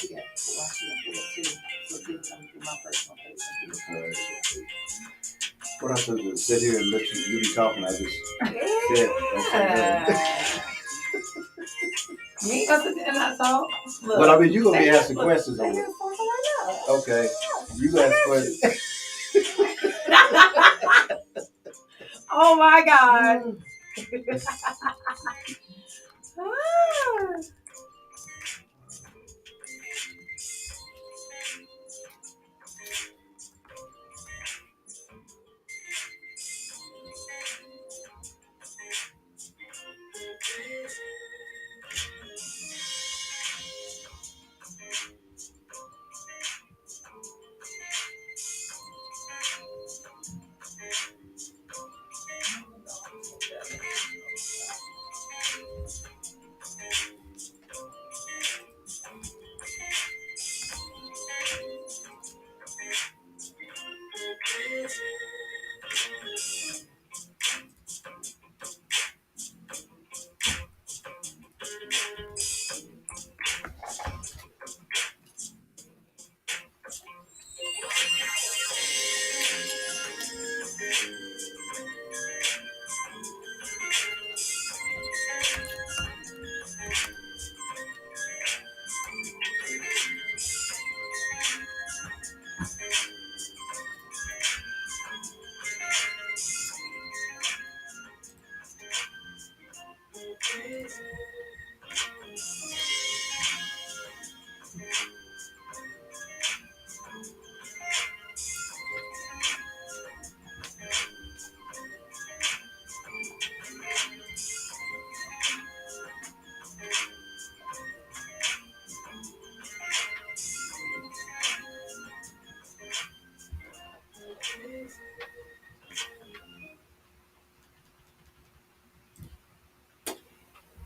You got to watch it too. So this I'm through my personal page. What I supposed to sit here and let you be talking? I just sit. You ain't gonna sit there and not talk. Look, but I mean, you gonna be asking questions on it. Okay, you ask questions. Oh my God. Ah.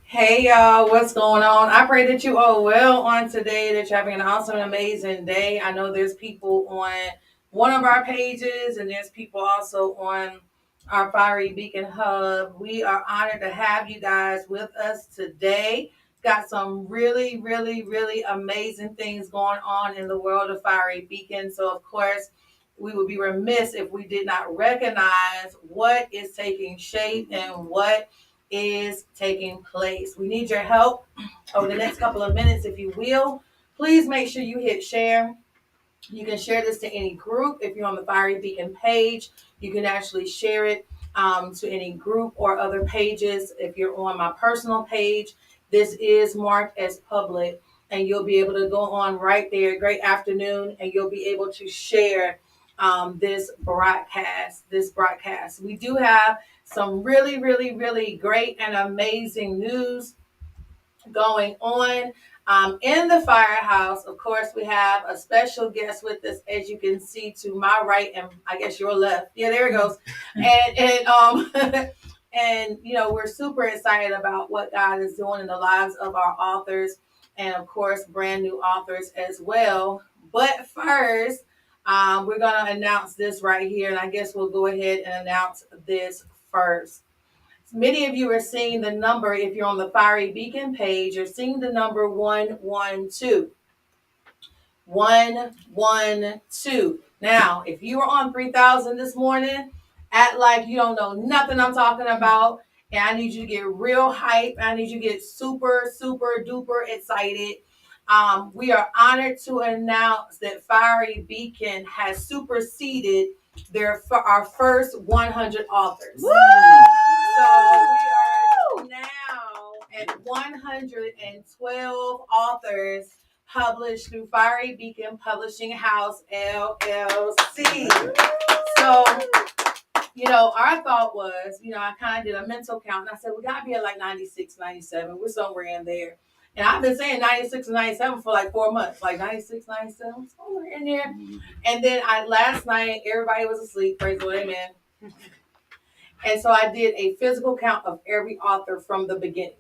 Hey y'all, what's going on? I pray that you are well on today, that you're having an awesome, amazing day. I know there's people on one of our pages and there's people also on our Fiery Beacon Hub. We are honored to have you guys with us today. Got some really, really, really amazing things going on in the world of Fiery Beacon. So, of course, we would be remiss if we did not recognize what is taking shape and what is taking place. We need your help over the next couple of minutes, if you will. Please make sure you hit share. You can share this to any group. If you're on the Fiery Beacon page, you can actually share it to any group or other pages. If you're on my personal page, this is marked as public, and you'll be able to go on right there. Great afternoon, and you'll be able to share this broadcast. We do have some really, really, really great and amazing news going on in the firehouse. Of course, we have a special guest with us, as you can see to my right and I guess your left. Yeah, there it goes. And and you know, we're super excited about what God is doing in the lives of our authors, and of course, brand new authors as well. But first, we're gonna announce this right here, and I guess we'll go ahead and announce this first. Many of you are seeing the number, if you're on the Fiery Beacon page, you're seeing the number 112. 112. Now, if you were on 3,000 this morning, act like you don't know nothing I'm talking about. And I need you to get real hype. I need you to get super, super duper excited. We are honored to announce that Fiery Beacon has superseded our first 100 authors. Woo! So we are now at 112 authors published through Fiery Beacon Publishing House, LLC. So, you know, our thought was, you know, I kind of did a mental count, and I said, we got to be at like 96, 97. We're somewhere in there. And I've been saying 96 and 97 for like 4 months, like 96, 97, somewhere in there. And then last night, everybody was asleep, praise the Lord, amen. And so I did a physical count of every author from the beginning.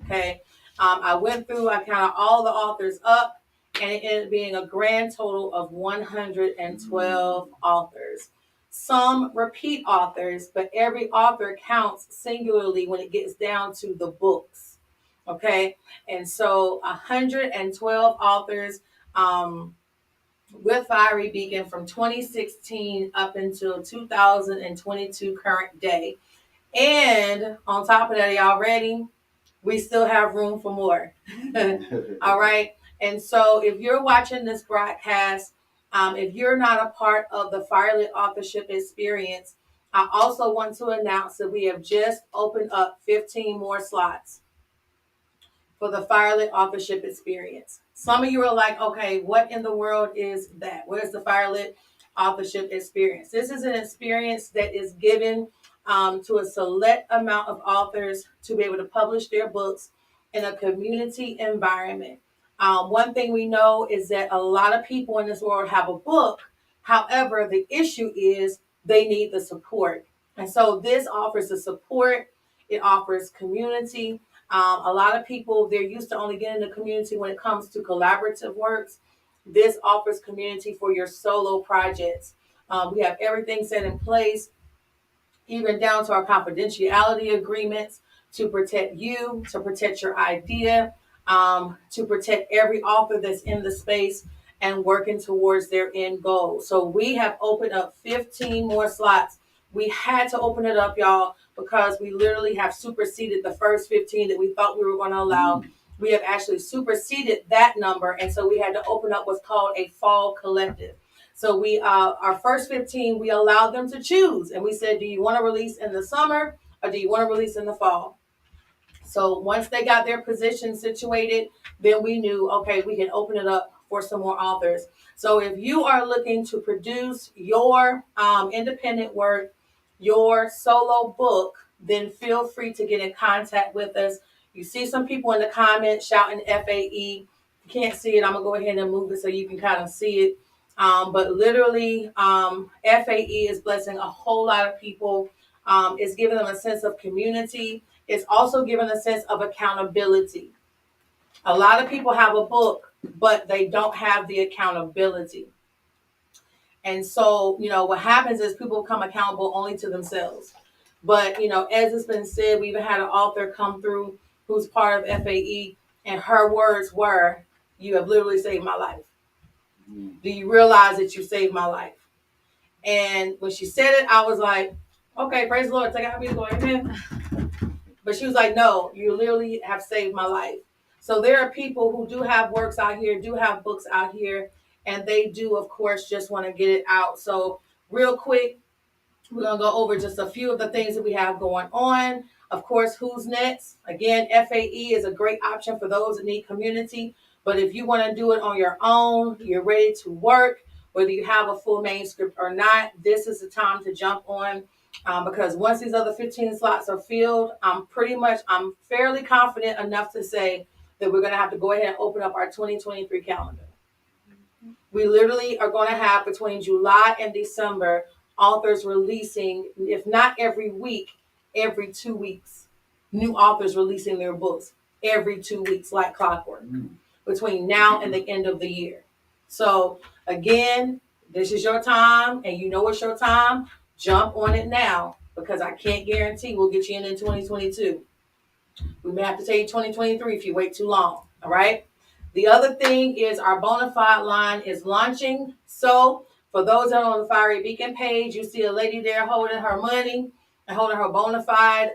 Okay. I went through, I counted all the authors up, and it ended up being a grand total of 112 authors. Some repeat authors, but every author counts singularly when it gets down to the books. Okay. And so 112 authors with Fiery Beacon from 2016 up until 2022 current day. And on top of that, y'all ready? We still have room for more. All right. And so if you're watching this broadcast, if you're not a part of the Firelit Authorship Experience, I also want to announce that we have just opened up 15 more slots for the Firelit Authorship Experience. Some of you are like, okay, what in the world is that? What is the Firelit Authorship Experience? This is an experience that is given to a select amount of authors to be able to publish their books in a community environment. One thing we know is that a lot of people in this world have a book. However, the issue is they need the support. And so this offers the support, it offers community. A lot of people, they're used to only getting the community when it comes to collaborative works. This offers community for your solo projects. We have everything set in place, even down to our confidentiality agreements to protect you, to protect your idea, to protect every author that's in the space and working towards their end goal. So we have opened up 15 more slots. We had to open it up, y'all, because we literally have superseded the first 15 that we thought we were going to allow. We have actually superseded that number. And so we had to open up what's called a fall collective. So we, our first 15, we allowed them to choose. And we said, do you want to release in the summer or do you want to release in the fall? So once they got their position situated, then we knew, okay, we can open it up for some more authors. So if you are looking to produce your independent work, your solo book, then feel free to get in contact with us. You see some people in the comments shouting FAE. You can't see it. I'm going to go ahead and move it so you can kind of see it. But literally, FAE is blessing a whole lot of people. It's giving them a sense of community. It's also giving a sense of accountability. A lot of people have a book, but they don't have the accountability. And so, what happens is people become accountable only to themselves. But, as it's been said, we even had an author come through who's part of FAE, and her words were, "You have literally saved my life. Do you realize that you saved my life?" And when she said it, I was like, okay, praise the Lord. Take out me, Lord. Amen. But she was like, no, you literally have saved my life. So there are people who do have works out here, do have books out here, and they do, of course, just want to get it out. So real quick, we're going to go over just a few of the things that we have going on. Of course, who's next? Again, FAE is a great option for those that need community. But if you want to do it on your own, you're ready to work, whether you have a full manuscript or not, this is the time to jump on. Because once these other 15 slots are filled, I'm fairly confident enough to say that we're going to have to go ahead and open up our 2023 calendar. We literally are going to have between July and December authors releasing, if not every week, every 2 weeks. New authors releasing their books every 2 weeks like clockwork between now and the end of the year. So again, this is your time and you know it's your time. Jump on it now because I can't guarantee we'll get you in 2022. We may have to tell you 2023 if you wait too long. All right. The other thing is our Bonafide line is launching. So for those that are on the Fiery Beacon page, you see a lady there holding her money and holding her Bonafide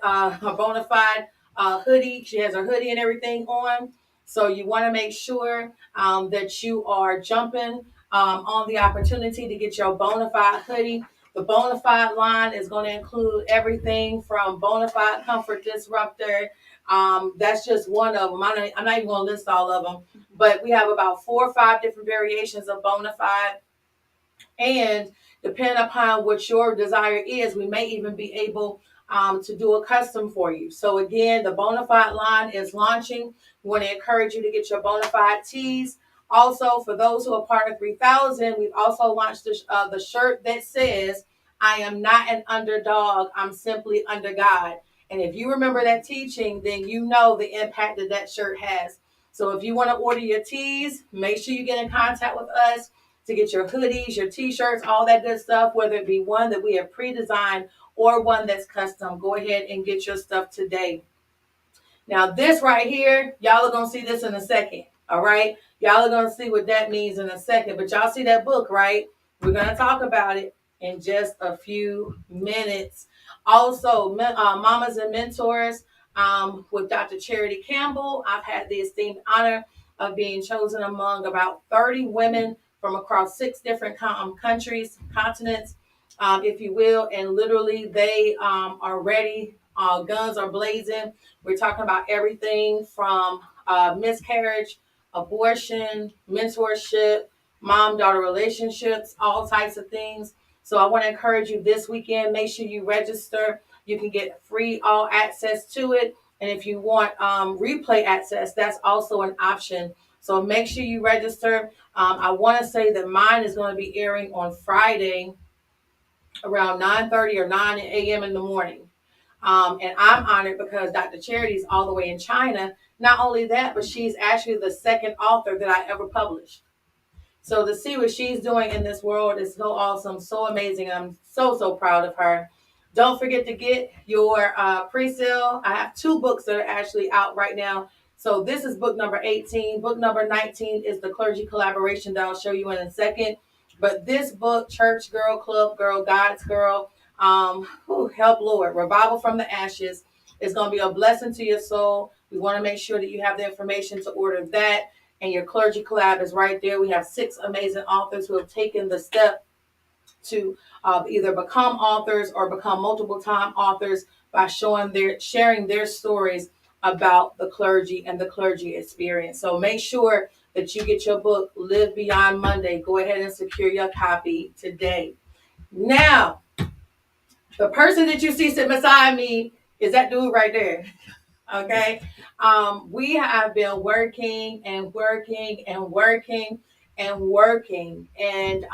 hoodie. She has her hoodie and everything on. So you want to make sure that you are jumping on the opportunity to get your Bonafide hoodie. The Bonafide line is going to include everything from Bonafide Comfort Disruptor. That's just one of them. I'm not even going to list all of them, but we have about 4 or 5 different variations of Bonafide. And depending upon what your desire is, we may even be able to do a custom for you. So again, the Bonafide line is launching. We want to encourage you to get your Bonafide tees. Also, for those who are part of 3000, we've also launched the shirt that says, "I am not an underdog. I'm simply under God." And if you remember that teaching, then you know the impact that shirt has. So if you want to order your tees, make sure you get in contact with us to get your hoodies, your t-shirts, all that good stuff, whether it be one that we have pre-designed or one that's custom. Go ahead and get your stuff today. Now, this right here, y'all are going to see this in a second. All right. Y'all are going to see what that means in a second. But y'all see that book, right? We're going to talk about it in just a few minutes. Also, Mamas and Mentors with Dr. Charity Campbell. I've had the esteemed honor of being chosen among about 30 women from across 6 different countries, continents, if you will. And literally, they are ready. Guns are blazing. We're talking about everything from miscarriage, abortion, mentorship, mom daughter relationships, all types of things. So I want to encourage you this weekend. Make sure you register. You can get free all access to it. And if you want replay access, that's also an option. So make sure you register. I want to say that mine is going to be airing on Friday around 9:30 or 9 a.m. in the morning. And I'm honored because Dr. Charity is all the way in China. Not only that, but she's actually the second author that I ever published. So to see what she's doing in this world is so awesome, so amazing. I'm so proud of her. Don't forget to get your pre-sale. I have 2 books that are actually out right now. So this is book number 18. Book number 19 is the clergy collaboration that I'll show you in a second. But this book, Church Girl, Club Girl, God's Girl, help Lord, Revival from the Ashes, is going to be a blessing to your soul. We want to make sure that you have the information to order that. And your clergy collab is right there. We have 6 amazing authors who have taken the step to either become authors or become multiple time authors by sharing their stories about the clergy and the clergy experience. So make sure that you get your book, Live Beyond Monday. Go ahead and secure your copy today. Now, the person that you see sitting beside me is that dude right there. Okay. We have been working and working and working and working. And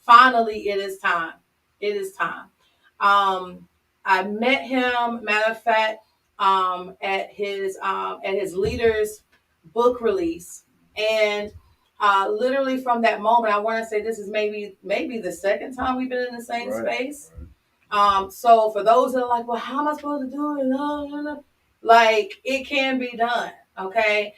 finally, it is time. It is time. I met him, matter of fact, at his leader's book release. And literally from that moment, I want to say this is maybe the second time we've been in the same space. So for those that are like, well, how am I supposed to do it? No, no, no. Like, it can be done. Okay.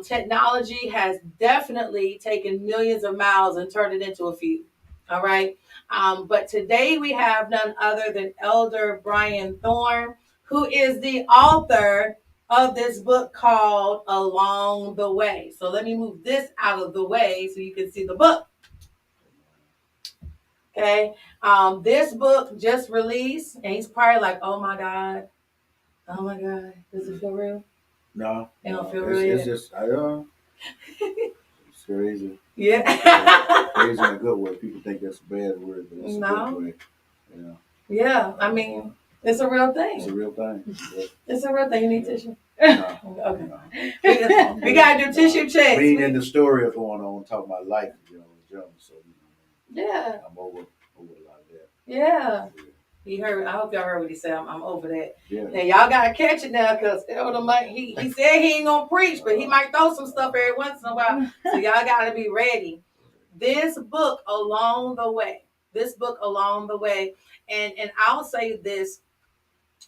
Technology has definitely taken millions of miles and turned it into a few. All right. But today we have none other than Elder Brian Thorne, who is the author of this book called Along the Way. So let me move this out of the way so you can see the book. Okay. This book just released, and he's probably like, oh my God. Does it feel real? No. It don't feel real. It's just, it's crazy. Yeah. Crazy in a good way. People think that's a bad word, but it's a good way. Yeah. Yeah. I mean, it's a real thing. It's a real thing. Yeah. It's a real thing. You need tissue? No. Okay. No. We got to do tissue checks. Being in the story of going on, talking about life, in general. So, yeah. I'm over a lot of that. Yeah. He heard. I hope y'all heard what he said. I'm over that. Yeah. Now y'all gotta catch it now, cause he said he ain't gonna preach, but he might throw some stuff every once in a while. So y'all gotta be ready. This book along the way. And I'll say this.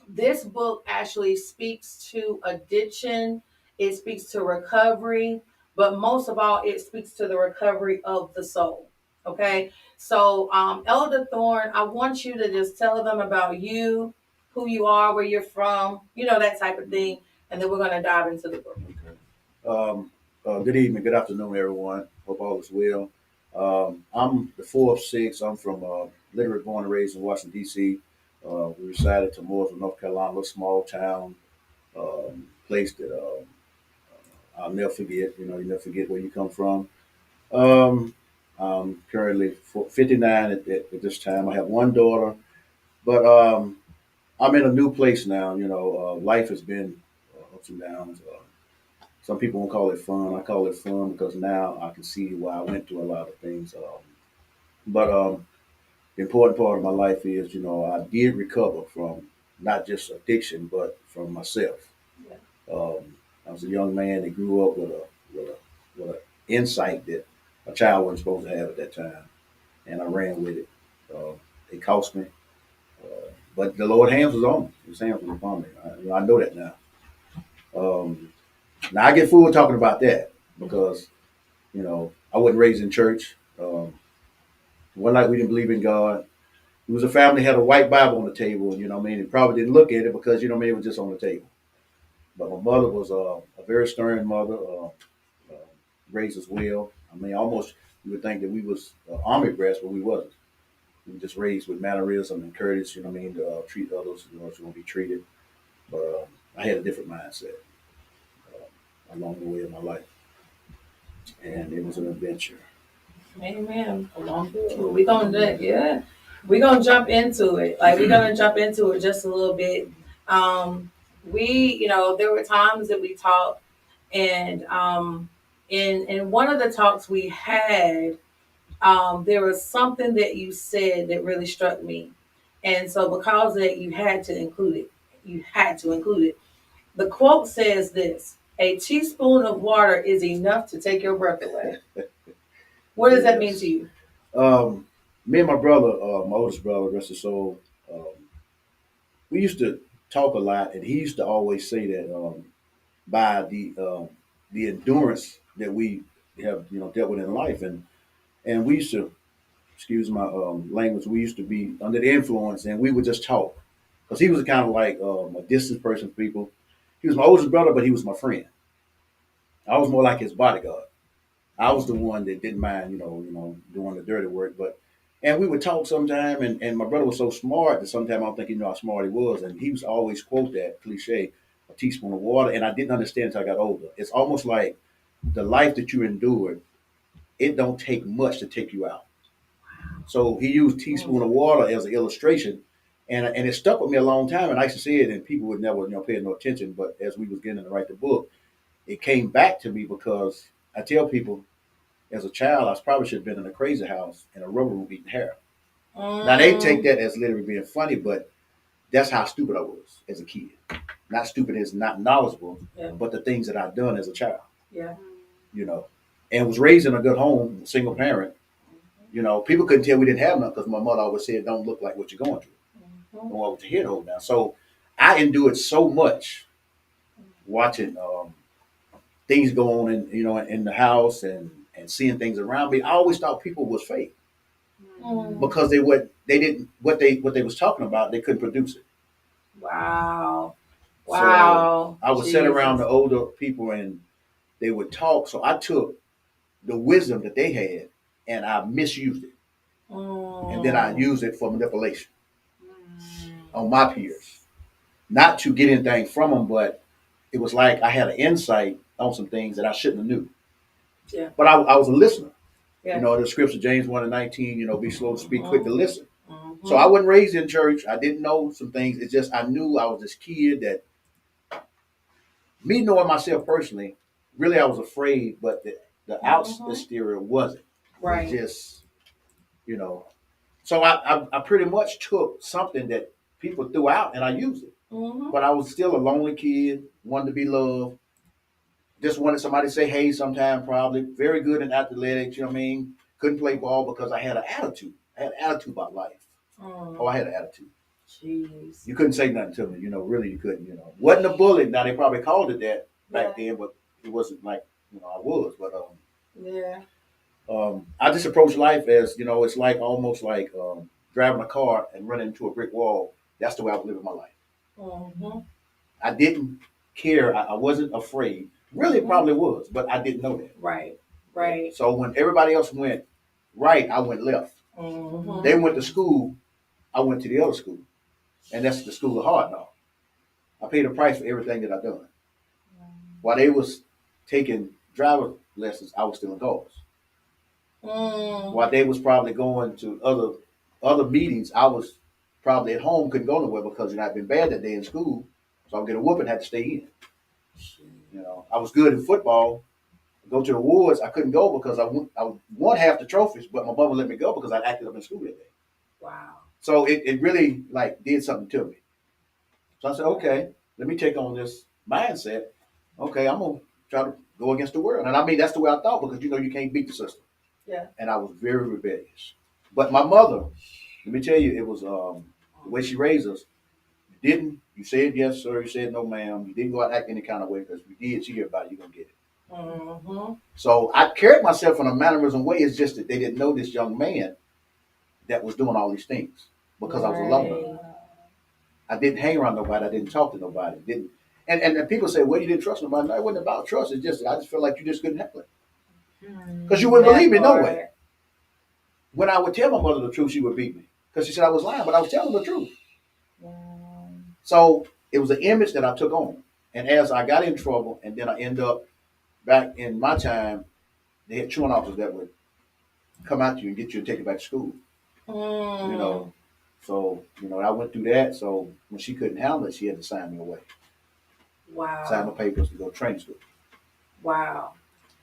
This book actually speaks to addiction. It speaks to recovery, but most of all, it speaks to the recovery of the soul. Okay. So, Elder Thorne, I want you to just tell them about you, who you are, where you're from, that type of thing. And then we're going to dive into the book. Okay. Good evening, good afternoon, everyone. Hope all is well. I'm the 4th of 6. I'm from literally born and raised in Washington, D.C. We resided to Mooresville, North Carolina, a little small town, place that I'll never forget. You never forget where you come from. I'm currently 59 at this time. I have one daughter, but I'm in a new place now. Life has been ups and downs. Some people won't call it fun. I call it fun because now I can see why I went through a lot of things. But the important part of my life is, I did recover from not just addiction, but from myself. Yeah. I was a young man that grew up with an insight that a child wasn't supposed to have at that time, and I ran with it. It cost me, but the Lord's hands was on me. His hands was upon me. I know that now. Um, Now I get fooled talking about that because I wasn't raised in church. One night we didn't believe in God. It was a family that had a white Bible on the table, and it probably didn't look at it because it was just on the table. But my mother was a very stern mother, raised us well. Almost you would think that we was army brats, but we wasn't. We were just raised with mannerism and courtesy. To treat others, as you want to be treated. But I had a different mindset along the way of my life, and it was an adventure. Amen. Along through. We gonna yeah. We're gonna jump into it. Like we're gonna jump into it just a little bit. There were times that we talked, and in one of the talks we had, there was something that you said that really struck me, and so because of that, you had to include it. You had to include it. The quote says this: "A teaspoon of water is enough to take your breath away." What does that mean Yes. to you? Me and my brother, my oldest brother, rest his soul, we used to talk a lot, and he used to always say that by the endurance that we have, dealt with in life, and we used to, excuse my language, we used to be under the influence, and we would just talk because he was kind of like a distant person for people. He was my oldest brother, but he was my friend. I was more like his bodyguard. I was the one that didn't mind, doing the dirty work. But and we would talk sometime, and my brother was so smart that sometimes I don't think he knew how smart he was, and he was always quote that cliche, a teaspoon of water, and I didn't understand until I got older. It's almost like the life that you endured, it don't take much to take you out. So he used teaspoon of water as an illustration, and it stuck with me a long time. And I used to say it, and people would never pay no attention. But as we was getting to write the book, it came back to me because I tell people as a child, I probably should have been in a crazy house in a rubber room eating hair. Now they take that as literally being funny, but that's how stupid I was as a kid. Not stupid as not knowledgeable, Yeah. but the things that I've done as a child. Yeah. You know, and was raised in a good home, single parent. People couldn't tell we didn't have nothing because my mother always said, "Don't look like what you're going through. Don't walk with your head hold down." So I endured so much watching things go on in the house and seeing things around me. I always thought people was fake because they didn't what they was talking about, they couldn't produce it. Wow. So Wow. I would sit around the older people and they would talk. So I took the wisdom that they had and I misused it. And then I used it for manipulation on my peers. Not to get anything from them, but it was like I had an insight on some things that I shouldn't have knew. Yeah. But I was a listener. Yeah. The scripture, James 1 and 19, be slow to speak, quick to listen. Mm-hmm. So I wasn't raised in church. I didn't know some things. It's just I knew I was this kid that me knowing myself personally, really I was afraid, but the out exterior wasn't. Right. It just, you know. So I pretty much took something that people threw out and I used it. Mm-hmm. But I was still a lonely kid, wanted to be loved. Just wanted somebody to say hey sometime, probably. Very good in athletics, Couldn't play ball because I had an attitude. I had an attitude about life. Oh, I had an attitude. Jeez. You couldn't say nothing to me, really you couldn't, Wasn't a bully. Now they probably called it that back then, but it wasn't like, I was. But yeah. I just approach life as, it's like almost like driving a car and running into a brick wall. That's the way I was living my life. Mm-hmm. I didn't care. I wasn't afraid. Really, it probably was, but I didn't know that. Right. Right. So when everybody else went right, I went left. Mm-hmm. They went to school, I went to the other school. And that's the school of hard knocks. I paid a price for everything that I done. While they was taking driver lessons, I was stealing cars. While they was probably going to other meetings, I was probably at home, couldn't go nowhere because I'd been bad that day in school. So I'd get a whooping, had to stay in. I was good in football. Go to the awards, I couldn't go because I won half the trophies, but my mother let me go because I acted up in school that day. Wow. So it really like did something to me. So I said, okay, let me take on this mindset. Okay, I'm gonna try to go against the world, and I mean that's the way I thought because you can't beat the system. Yeah. And I was very rebellious. But my mother, let me tell you, it was the way she raised us. You didn't. You said yes, sir. You said no, ma'am. You didn't go out act any kind of way because if you did, she hear about it, you're gonna get it. Mm-hmm. So I carried myself in a mannerism way. It's just that they didn't know this young man that was doing all these things because I was a loner. Right. I didn't hang around nobody. I didn't talk to nobody. Didn't. And people say, well, you didn't trust nobody. No, it wasn't about trust. It's just I just felt like you just couldn't handle it because you wouldn't That believe me no way. part. When I would tell my mother the truth, she would beat me because she said I was lying, but I was telling the truth. So it was an image that I took on. And as I got in trouble, and then I end up back in my time, they had truant officers that would come out to you and get you and take you back to school. Mm. You know, so I went through that. So when she couldn't handle it, she had to sign me away, sign my Wow. papers to go to training school. Wow.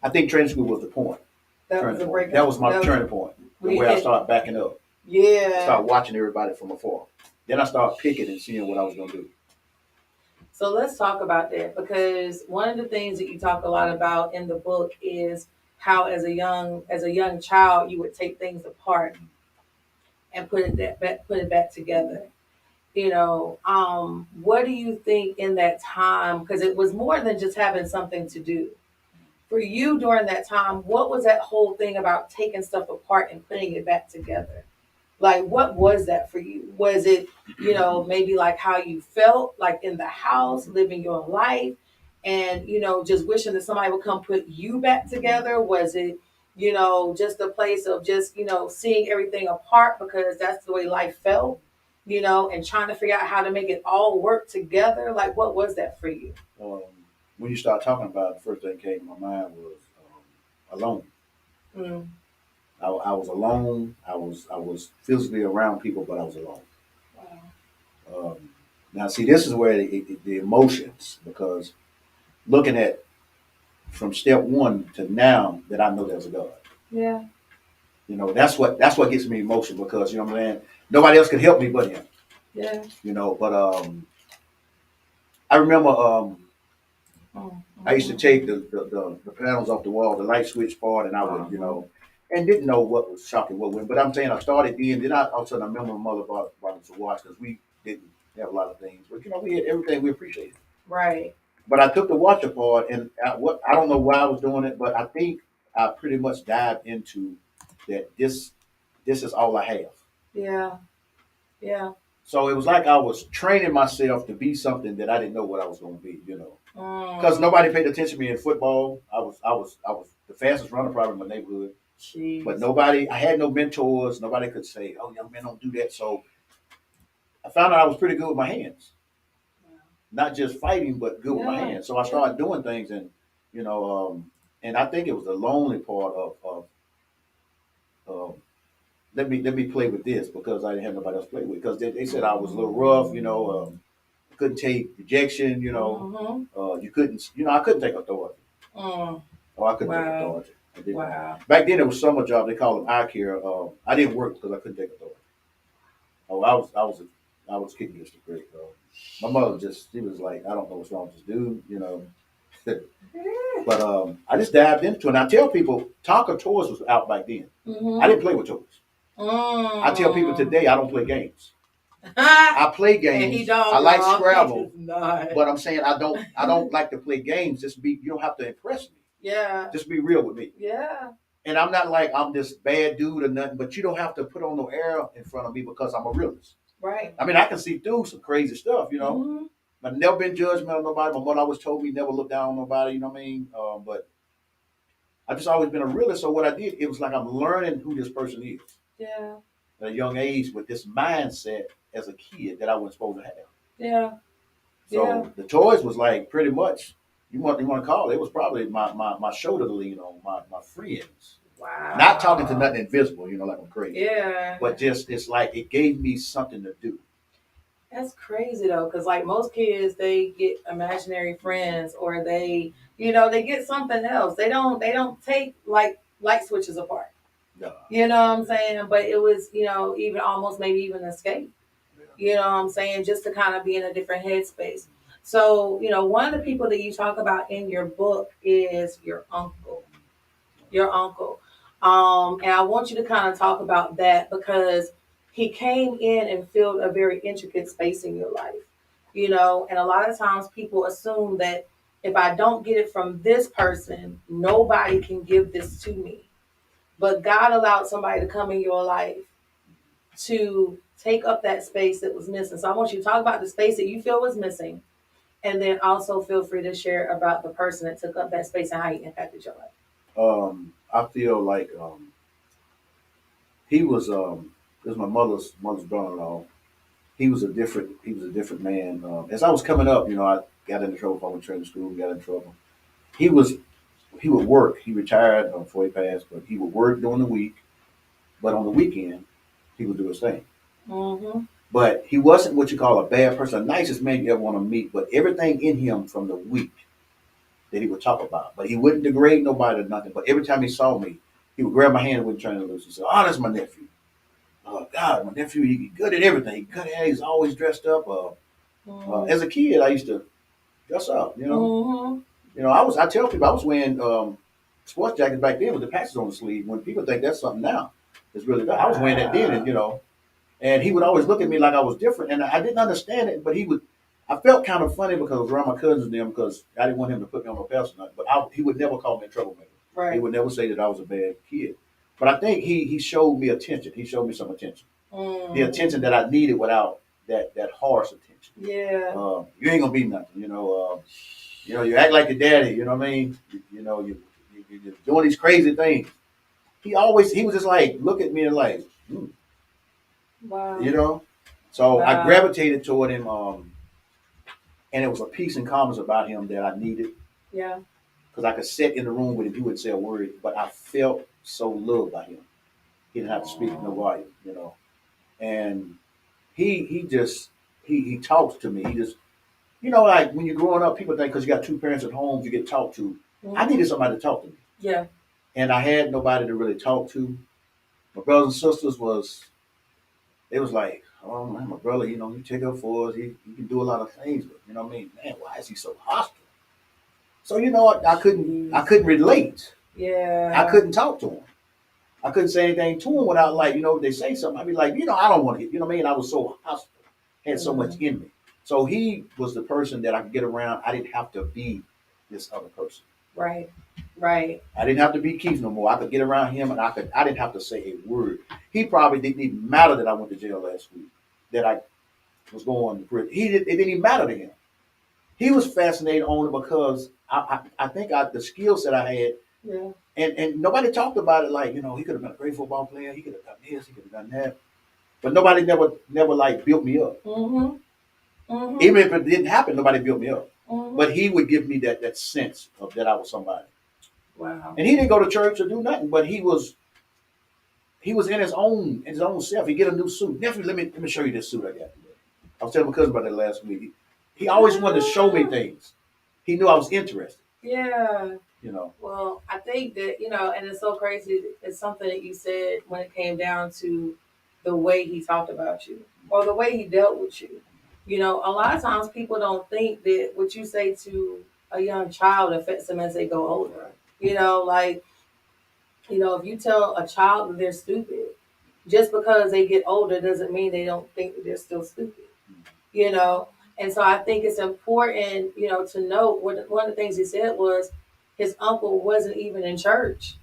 I think training school was the point. That was Turning a point. breaking. That was my that was- turning point, we where I hit- started backing up. Yeah. Started watching everybody from afar. Then I started picking and seeing what I was gonna do. So let's talk about that, because one of the things that you talk a lot about in the book is how as a young child you would take things apart and put it back together. What do you think in that time? Because it was more than just having something to do. For you during that time, what was that whole thing about taking stuff apart and putting it back together? Like, what was that for you? Was it, maybe like how you felt, like in the house, living your life, and, just wishing that somebody would come put you back together? Was it, just a place of just, seeing everything apart because that's the way life felt, and trying to figure out how to make it all work together? Like, what was that for you? Um, when you start talking about it, the first thing that came to my mind was alone. Mm. I was alone. I was physically around people, but I was alone. Wow. Now, see, this is where the emotions, because looking at from step one to now that I know there's a God. Yeah. That's what gets me emotional because what I'm saying, nobody else could help me but him. Yeah. But I remember Mm. I used to take the panels off the wall, the light switch part, and I would, and didn't know what was shocking what went. But I'm saying I started then I all of a sudden I remember my mother brought us a watch because we didn't have a lot of things. But we had everything we appreciated. Right. But I took the watch apart and I don't know why I was doing it, but I think I pretty much dived into that this is all I have. Yeah. Yeah. So it was like I was training myself to be something that I didn't know what I was going to be. Because Mm. nobody paid attention to me in football. I was the fastest runner probably in my neighborhood. Jeez. But I had no mentors. Nobody could say, "Oh, young man, don't do that." So I found out I was pretty good with my hands, not just fighting, but good with my Yeah. hands. So I started doing things, and you know, and I think it was the lonely part of let me play with this because I didn't have nobody else to play with because they said I was a little rough. Couldn't take rejection. You couldn't. I couldn't take authority. Mm. Oh, I couldn't take Wow. authority. I didn't. Wow. Back then, it was summer job. They called them eye care. I didn't work because I couldn't take authority. Oh, I was kicking against the brick. My mother she was like, I don't know what's wrong with this dude. But I just dived into it. And I tell people, Tonka toys was out back then. Mm-hmm. I didn't play with toys. I tell people today, I don't play games. I play games. And he don't, I like y'all. Scrabble, He does not. but I'm saying I don't like to play games. You don't have to impress me. Yeah. Just be real with me. Yeah. And I'm not like I'm this bad dude or nothing, but you don't have to put on no air in front of me because I'm a realist. Right. I mean, I can see through some crazy stuff, Mm-hmm. I've never been judgmental of nobody. My mother always told me never look down on nobody, you know what I mean? But I've just always been a realist. So what I did, it was like I'm learning who this person is Yeah. at a young age with this mindset as a kid that I wasn't supposed to have. Yeah. So the toys was like pretty much you want to call it. It was probably my shoulder to lean on, my friends. Wow. Not talking to nothing invisible, like I'm crazy. Yeah. But just it's like it gave me something to do. That's crazy though, because like most kids, they get imaginary friends, or they get something else. They don't take like light switches apart. No. You know what I'm saying? But it was, even almost maybe even escape. Yeah. You know what I'm saying? Just to kind of be in a different headspace. So, one of the people that you talk about in your book is your uncle. Your uncle. And I want you to kind of talk about that because he came in and filled a very intricate space in your life. And a lot of times people assume that if I don't get it from this person, nobody can give this to me. But God allowed somebody to come in your life to take up that space that was missing. So I want you to talk about the space that you feel was missing, and then also feel free to share about the person that took up that space and how he impacted your life. I feel like he was this was my mother's brother-in-law. He was a different man. As I was coming up, I got into trouble. I went to training school, got in trouble. He was he would work. He retired before he passed, but he would work during the week. But on the weekend, he would do his thing. Mm-hmm. But he wasn't what you call a bad person, the nicest man you ever want to meet. But everything in him from the week that he would talk about. But he wouldn't degrade nobody or nothing. But every time he saw me, he would grab my hand and wouldn't turn it loose. He said, "Oh, that's my nephew. Oh God, my nephew. He good at everything. He good at. He's always dressed up. As a kid, I used to dress up. Mm-hmm. I tell people I was wearing sports jackets back then with the patches on the sleeve. When people think that's something now, it's really bad. I was wearing that then, and he would always look at me like I was different, and I didn't understand it. But he would. I felt kind of funny because I was around my cousins and them because I didn't want him to put me on no pedestal. But he would never call me a troublemaker. Right. He would never say that I was a bad kid. But I think he showed me attention. He showed me some attention. The attention that I needed without that harsh attention. Yeah. You ain't gonna be nothing. You act like your daddy. You know what I mean? You're doing these crazy things. He was just like look at me and like, wow. So wow. I gravitated toward him. And it was a peace and calmness about him that I needed. Yeah. Because I could sit in the room with him, he wouldn't say a word, but I felt so loved by him. He didn't have to speak no volume. And he talks to me. He just like when you're growing up, people think because you got two parents at home, you get talked to. Mm-hmm. I needed somebody to talk to me. Yeah. And I had nobody to really talk to. My brothers and sisters they was like, oh man, my brother, he take up for us. He can do a lot of things, but you know what I mean? Man, why is he so hostile? So what? I couldn't relate. Yeah. I couldn't talk to him. I couldn't say anything to him without they say something. I'd be like, I don't want to. You know what I mean? I was so hostile, had so much in me. So he was the person that I could get around. I didn't have to be this other person. Right. Right. I didn't have to be Keith no more. I could get around him, and I didn't have to say a word. He probably didn't even matter that I went to jail last week. That I was going to prison. It didn't even matter to him. He was fascinated on it because I think the skill set I had. Yeah. And nobody talked about it like, he could have been a great football player. He could have done this. He could have done that. But nobody never like built me up. Mm-hmm. Mm-hmm. Even if it didn't happen, nobody built me up. Mm-hmm. But he would give me that sense of that I was somebody. Wow. And he didn't go to church or do nothing, but he was in his own self. He get a new suit. Nephew, let me show you this suit I got today. I was telling my cousin about that last week. He always wanted to show me things. He knew I was interested. Yeah. Well, I think that, and it's so crazy. It's something that you said when it came down to the way he talked about you or the way he dealt with you. A lot of times people don't think that what you say to a young child affects them as they go older. If you tell a child that they're stupid, just because they get older doesn't mean they don't think that they're still stupid. And so I think it's important, to note one of the things he said was his uncle wasn't even in church,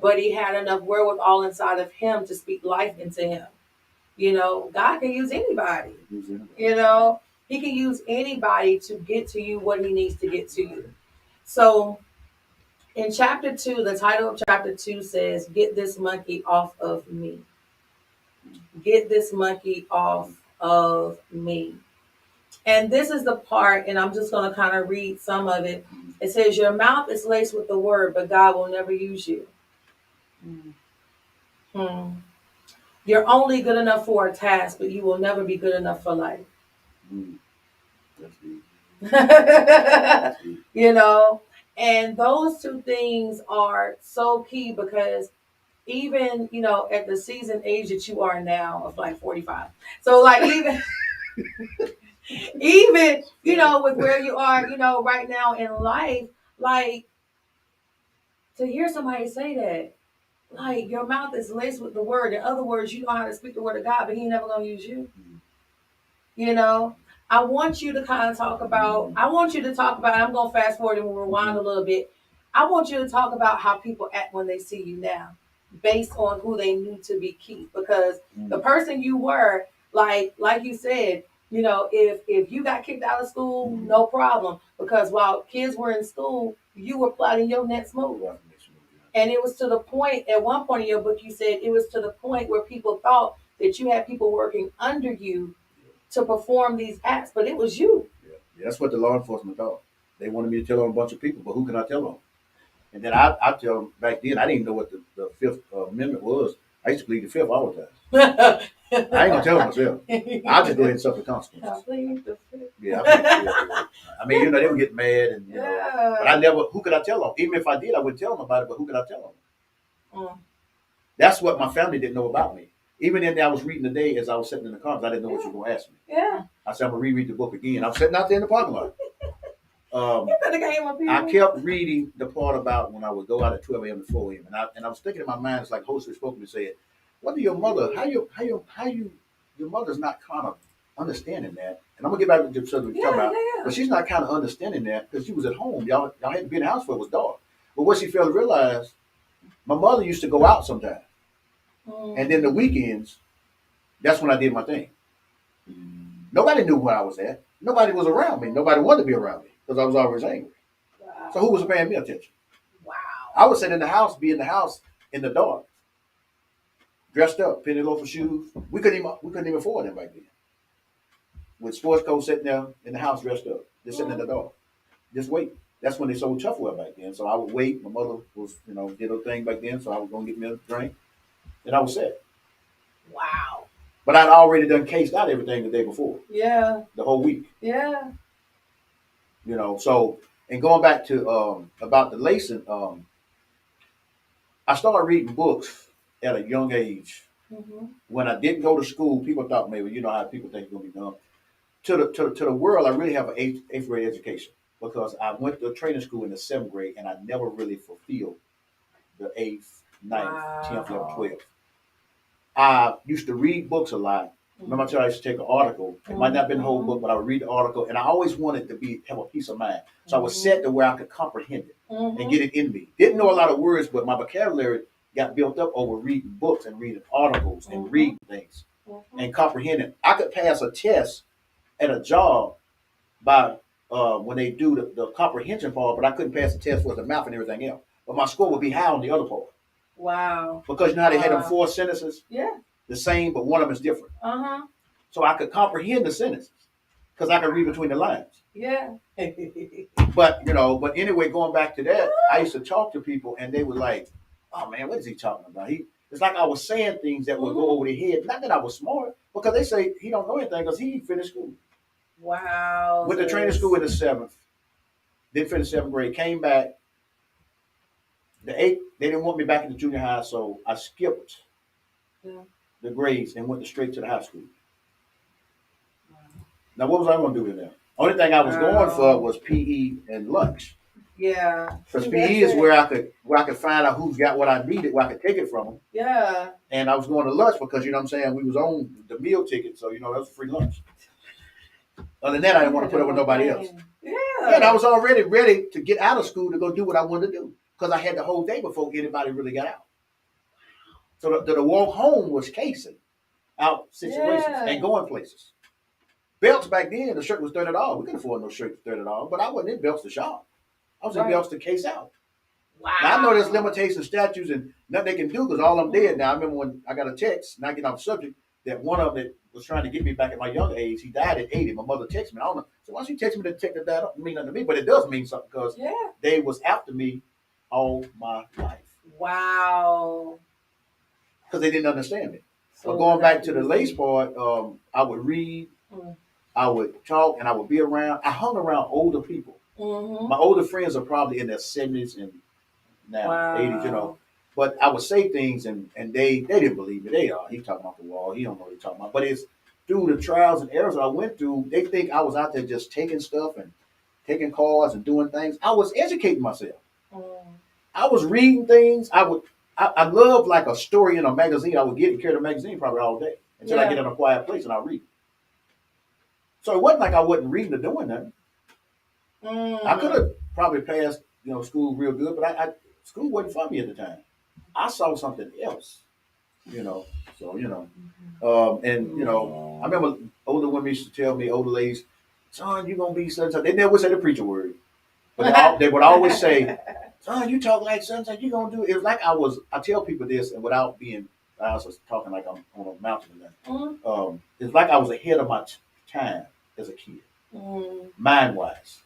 but he had enough wherewithal inside of him to speak life into him. God can use anybody. He can use anybody to get to you what he needs to get to you. So in chapter 2, the title of chapter 2 says, "Get this monkey off of me." Get this monkey off of me. And this is the part, and I'm just going to kind of read some of it. It says, "Your mouth is laced with the word, but God will never use you. You're only good enough for a task, but you will never be good enough for life." And those two things are so key because even, at the seasoned age that you are now of like 45. So like even, with where you are, right now in life, like to hear somebody say that, like your mouth is laced with the word. In other words, you know how to speak the word of God, but he ain't never gonna use you. I want you to kind of talk about, I want you to talk about, I'm going to fast forward and we'll rewind a little bit. I want you to talk about how people act when they see you now, based on who they knew to be key. Because the person you were, like you said, you know, if you got kicked out of school, no problem. Because while kids were in school, you were plotting your next move. And it was to the point, at one point in your book, you said it was to the point where people thought that you had people working under you to perform these acts, but it was you. Yeah, that's what the law enforcement thought. They wanted me to tell on a bunch of people, but who can I tell on? And then I tell them back then, I didn't even know what the Fifth Amendment was. I used to plead the Fifth all the time. I ain't gonna tell them myself. I'll just go ahead and suffer the consequences. Yeah, I mean, you know, they would get mad, and you know, but I never. Who could I tell on? Even if I did, I wouldn't tell them about it. But who could I tell them? That's what my family didn't know about me. Even then, I was reading today as I was sitting in the car, I didn't know what you were going to ask me. Yeah. I said, I'm going to reread the book again. I was sitting out there in the parking lot. You I kept reading the part about when I would go out at 12 a.m. to 4 a.m. And I was thinking in my mind, it's like Holy Spirit spoke to me and said, what do your mother, your mother's not kind of understanding that. And I'm going to get back to the subject we're talking about. But she's not kind of understanding that because she was at home. Y'all had to be in the house before it was dark. But what she failed to realize, my mother used to go out sometimes. And then the weekends, that's when I did my thing. Nobody knew where I was at. Nobody was around me. Nobody wanted to be around me because I was always angry. Wow. So who was paying me attention? Wow. I would sit in the house, be in the house in the dark, dressed up, penny loafer shoes. We couldn't even afford them back then. With sports coats sitting there in the house dressed up, just sitting in the dark, just wait. That's when they sold Tupperware back then. So I would wait. My mother was, did her thing back then, so I was gonna get me a drink. And I was set. Wow. But I'd already done cased out everything the day before. Yeah. The whole week. Yeah. So, and going back to about the lacing, I started reading books at a young age. Mm-hmm. When I didn't go to school, people thought maybe, you know how people think it's going to be done. To the world, I really have an eighth grade education because I went to training school in the 7th grade and I never really fulfilled the 8th, 9th, 10th, 11th, 12th. I used to read books a lot. Remember I told you I used to take an article. It might not have been the whole book, but I would read the article. And I always wanted to have a peace of mind. So I was set to where I could comprehend it and get it in me. Didn't know a lot of words, but my vocabulary got built up over reading books and reading articles and reading things and comprehending. I could pass a test at a job by when they do the comprehension part, but I couldn't pass the test for the math and everything else. But my score would be high on the other part. Wow. Because you know how they had them 4 sentences? Yeah. The same, but one of them is different. Uh-huh. So I could comprehend the sentences because I could read between the lines. Yeah. But anyway, going back to that, I used to talk to people and they were like, oh man, what is he talking about? It's like I was saying things that would go over their head. Not that I was smart, because they say he don't know anything because he finished school. Wow. Went to training school in the 7th, then finished 7th grade, came back. The 8th, they didn't want me back in the junior high, so I skipped the grades and went straight to the high school. Wow. Now, what was I going to do in there? Only thing I was going for was PE and lunch. Yeah. Because PE is where I could find out who's got what I needed, where I could take it from them. Yeah. And I was going to lunch because, you know what I'm saying, we was on the meal ticket, so, that was free lunch. Other than that, I didn't want to put up with nobody else. Yeah. And I was already ready to get out of school to go do what I wanted to do because I had the whole day before anybody really got out. So the walk home was casing out situations and going places. Belts back then, the shirt was $30. We couldn't afford no shirt for $30, but I wasn't in belts to shop. I was in belts to case out. Wow. Now, I know there's limitations, statutes, and nothing they can do because all I'm dead now. I remember when I got a text, not getting off the subject, that one of them that was trying to get me back at my young age, he died at 80. My mother texted me. I don't know. So why she text me to take that up? It mean nothing to me, but it does mean something because they was after me all my life. Wow. Because they didn't understand it. So going back to the lace part, I would read, I would talk, and I would be around. I hung around older people. Mm-hmm. My older friends are probably in their 70s and now 80s, But I would say things, and they didn't believe me. He's talking off the wall. He don't know what he's talking about. But it's through the trials and errors I went through, they think I was out there just taking stuff and taking calls and doing things. I was educating myself. I was reading things. I love like a story in a magazine. I would get and carry the magazine probably all day until I get in a quiet place and I read. So it wasn't like I wasn't reading or doing nothing. I could have probably passed, school real good, but school wasn't for me at the time. I saw something else, you know. So and I remember older women used to tell me, older ladies, "Son, you gonna be such a." They never would say the preacher word, but they would always say, "Son, you talk like son, you gonna do." It was like I tell people this, and without being, I was talking like I'm on a mountain. It's like I was ahead of my time as a kid, mind wise.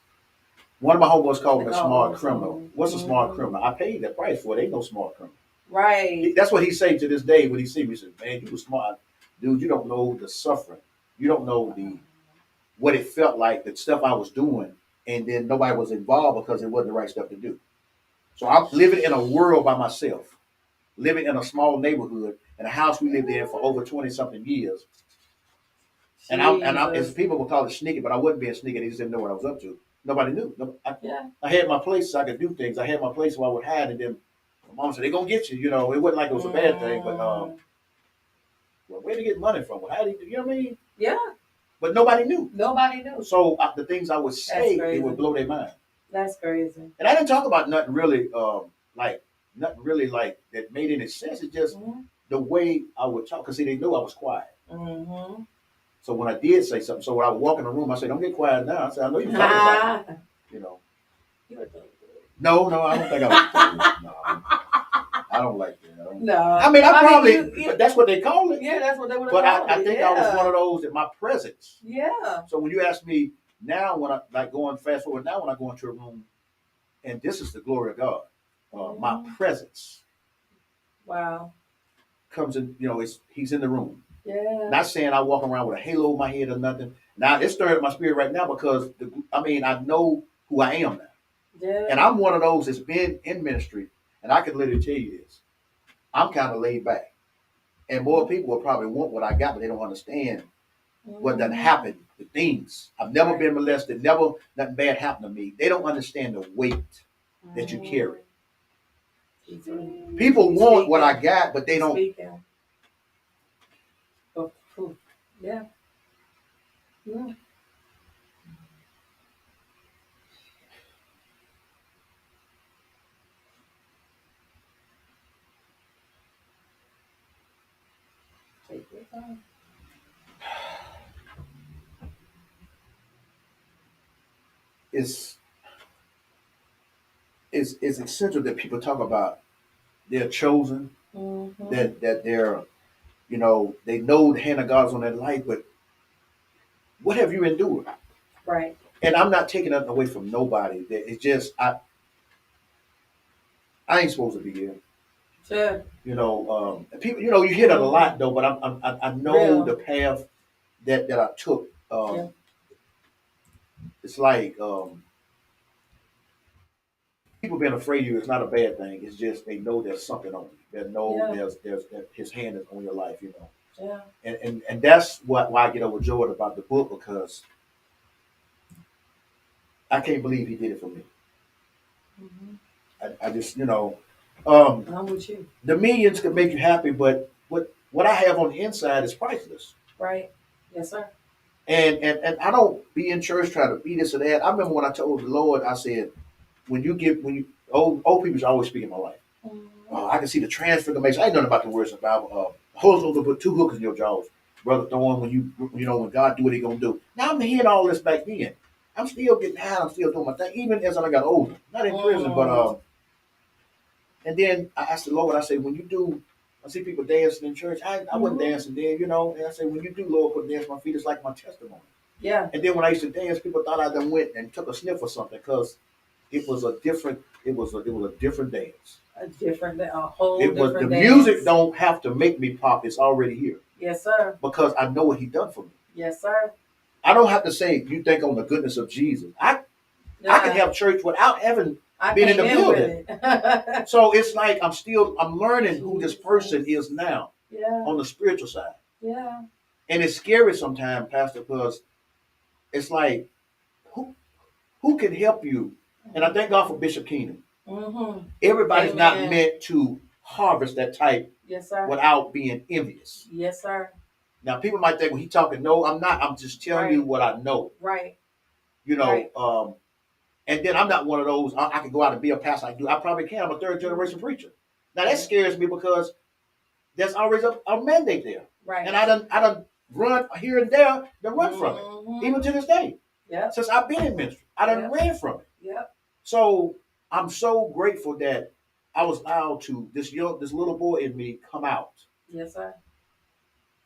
One of my homeboys called me a smart criminal. What's a smart criminal? I paid that price for it. Ain't no smart criminal. Right. That's what he say to this day when he see me. He says, "Man, you were smart, dude. You don't know the suffering. You don't know what it felt like, the stuff I was doing, and then nobody was involved because it wasn't the right stuff to do. So I'm living in a world by myself, living in a small neighborhood in a house we lived in for over 20 something years. And as people would call it sneaky, but I wasn't being sneaky. They just didn't know what I was up to. Nobody knew. I had my place so I could do things. I had my place where I would hide, and then my mom said, "They're gonna get you." It wasn't like it was a bad thing, but well, where to get money from? Well, how do you know what I mean? Yeah. But nobody knew. Nobody knew. So the things I would say, it would blow their mind. That's crazy. And I didn't talk about nothing really, nothing really like that made any sense. It's just the way I would talk. Because see, they knew I was quiet. So when I did say something, so when I would walk in the room, I said, "Don't get quiet now." I said, "I know you're talking about it." No, I don't think I was. No, I don't like that. No. I mean, I probably, but that's what they call it. Yeah, that's what they would have But called I think I was one of those in my presence. Yeah. So when you ask me now, when I like going fast forward now, when I go into a room, and this is the glory of God, my presence. Wow. Comes in, he's in the room. Yeah. Not saying I walk around with a halo over my head or nothing. Now it's stirring my spirit right now because I know who I am now. Yeah. And I'm one of those that's been in ministry, and I can literally tell you this. I'm kind of laid back. And more people will probably want what I got, but they don't understand what done happened, the things. I've never been molested, never nothing bad happened to me. They don't understand the weight that you carry. People want what I got, but they don't. Yeah. Yeah. Take your time. It's essential that people talk about they're chosen, that they're, they know the hand of God's on their life, but what have you endured? Right. And I'm not taking nothing away from nobody. It's just I ain't supposed to be here. Sure. People, you hear that a lot though, but I know the path that I took. It's like people being afraid of you is not a bad thing. It's just they know there's something on you. They know there's his hand is on your life. Yeah. And that's why I get overjoyed about the book, because I can't believe he did it for me. I just I'm with you. the millions could make you happy, but what I have on the inside is priceless. Right. Yes, sir. And I don't be in church trying to be this or that. I remember when I told the Lord, I said, when you old people should always speak in my life. I can see the transfiguration. I ain't nothing about the words of the Bible. Holy Ghost will put two hookers in your jaws, brother Thorne. When God do what He gonna do. Now I'm hearing all this back then. I'm still getting high. I'm still doing my thing, even as I got older. Not in prison, but and then I asked the Lord. I say, when you do, I see people dancing in church. I wasn't dancing then, And I say, when you do, Lord, put dance my feet, it's like my testimony. Yeah. And then when I used to dance, people thought I done went and took a sniff or something, because it was a different dance. A whole different The dance. music don't have to make me pop. It's already here. Yes, sir. Because I know what He done for me. Yes, sir. I don't have to say, you think on the goodness of Jesus. I can have church without having been in the building. So it's like I'm learning who this person is now. Yeah. On the spiritual side. Yeah. And it's scary sometimes, Pastor, because it's like, who can help you? And I thank God for Bishop Keenan. Everybody's not meant to harvest that type yes, sir. without being envious. Yes, sir. Now, people might think, well, he talking. No, I'm not. I'm just telling you Right. what I know. Right. You know, Right. and then I'm not one of those, I can go out and be a pastor. I probably can. I'm a third generation preacher. Now, that scares me because there's always a mandate there. Right. And I done run here and there to run from it, even to this day. Yep. Since I've been in ministry, I done ran from it. Yep. So I'm so grateful that I was allowed to, this little boy in me come out. Yes, sir.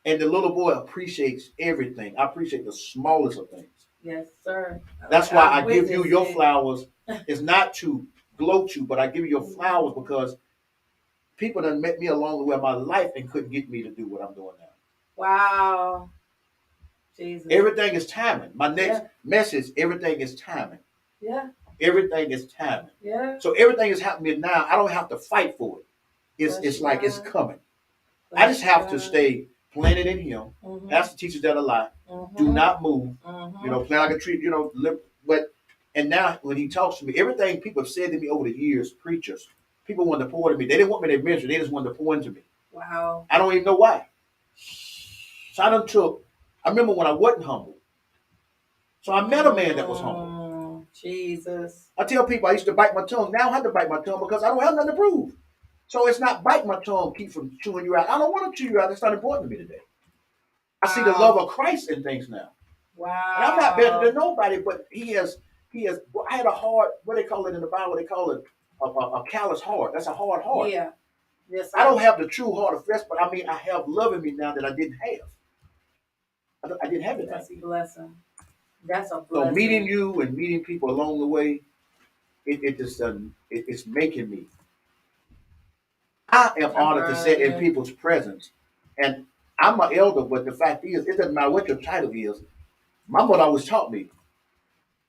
And the little boy appreciates everything. I appreciate the smallest of things. Yes, sir. That's why I give you your flowers. It's not to gloat you, but I give you your flowers because people done met me along the way of my life and couldn't get me to do what I'm doing now. Wow. Jesus. Everything is timing. My next message, everything is timing. Yeah. Everything is timing. Yeah. So everything is happening now. I don't have to fight for it. It's like it's coming. I just have to stay planted in Him. Pastor teaches that a lot. Do not move. You know, plan like a tree. You know, but and now when he talks to me, everything people have said to me over the years, preachers, people wanted to pour into me. They didn't want me to mention. They just wanted to pour into me. Wow. I don't even know why. So I done took. I remember when I wasn't humble. So I met a man that was humble. Jesus. I tell people I used to bite my tongue. Now I have to bite my tongue because I don't have nothing to prove. So it's not bite my tongue, keep from chewing you out. I don't want to chew you out. It's not important to me today. I see the love of Christ in things now. Wow. And I'm not better than nobody, but he has, I had a hard, what they call it in the Bible, they call it a callous heart. That's a hard heart. Yeah. Yes, I don't have the true heart of flesh, but I mean, I have love in me now that I didn't have. I didn't have it. That's a blessing. That's a blessing. So meeting you and meeting people along the way, it's making me. I am honored to sit in people's presence. And I'm an elder, but the fact is, it doesn't matter what your title is. My mother always taught me,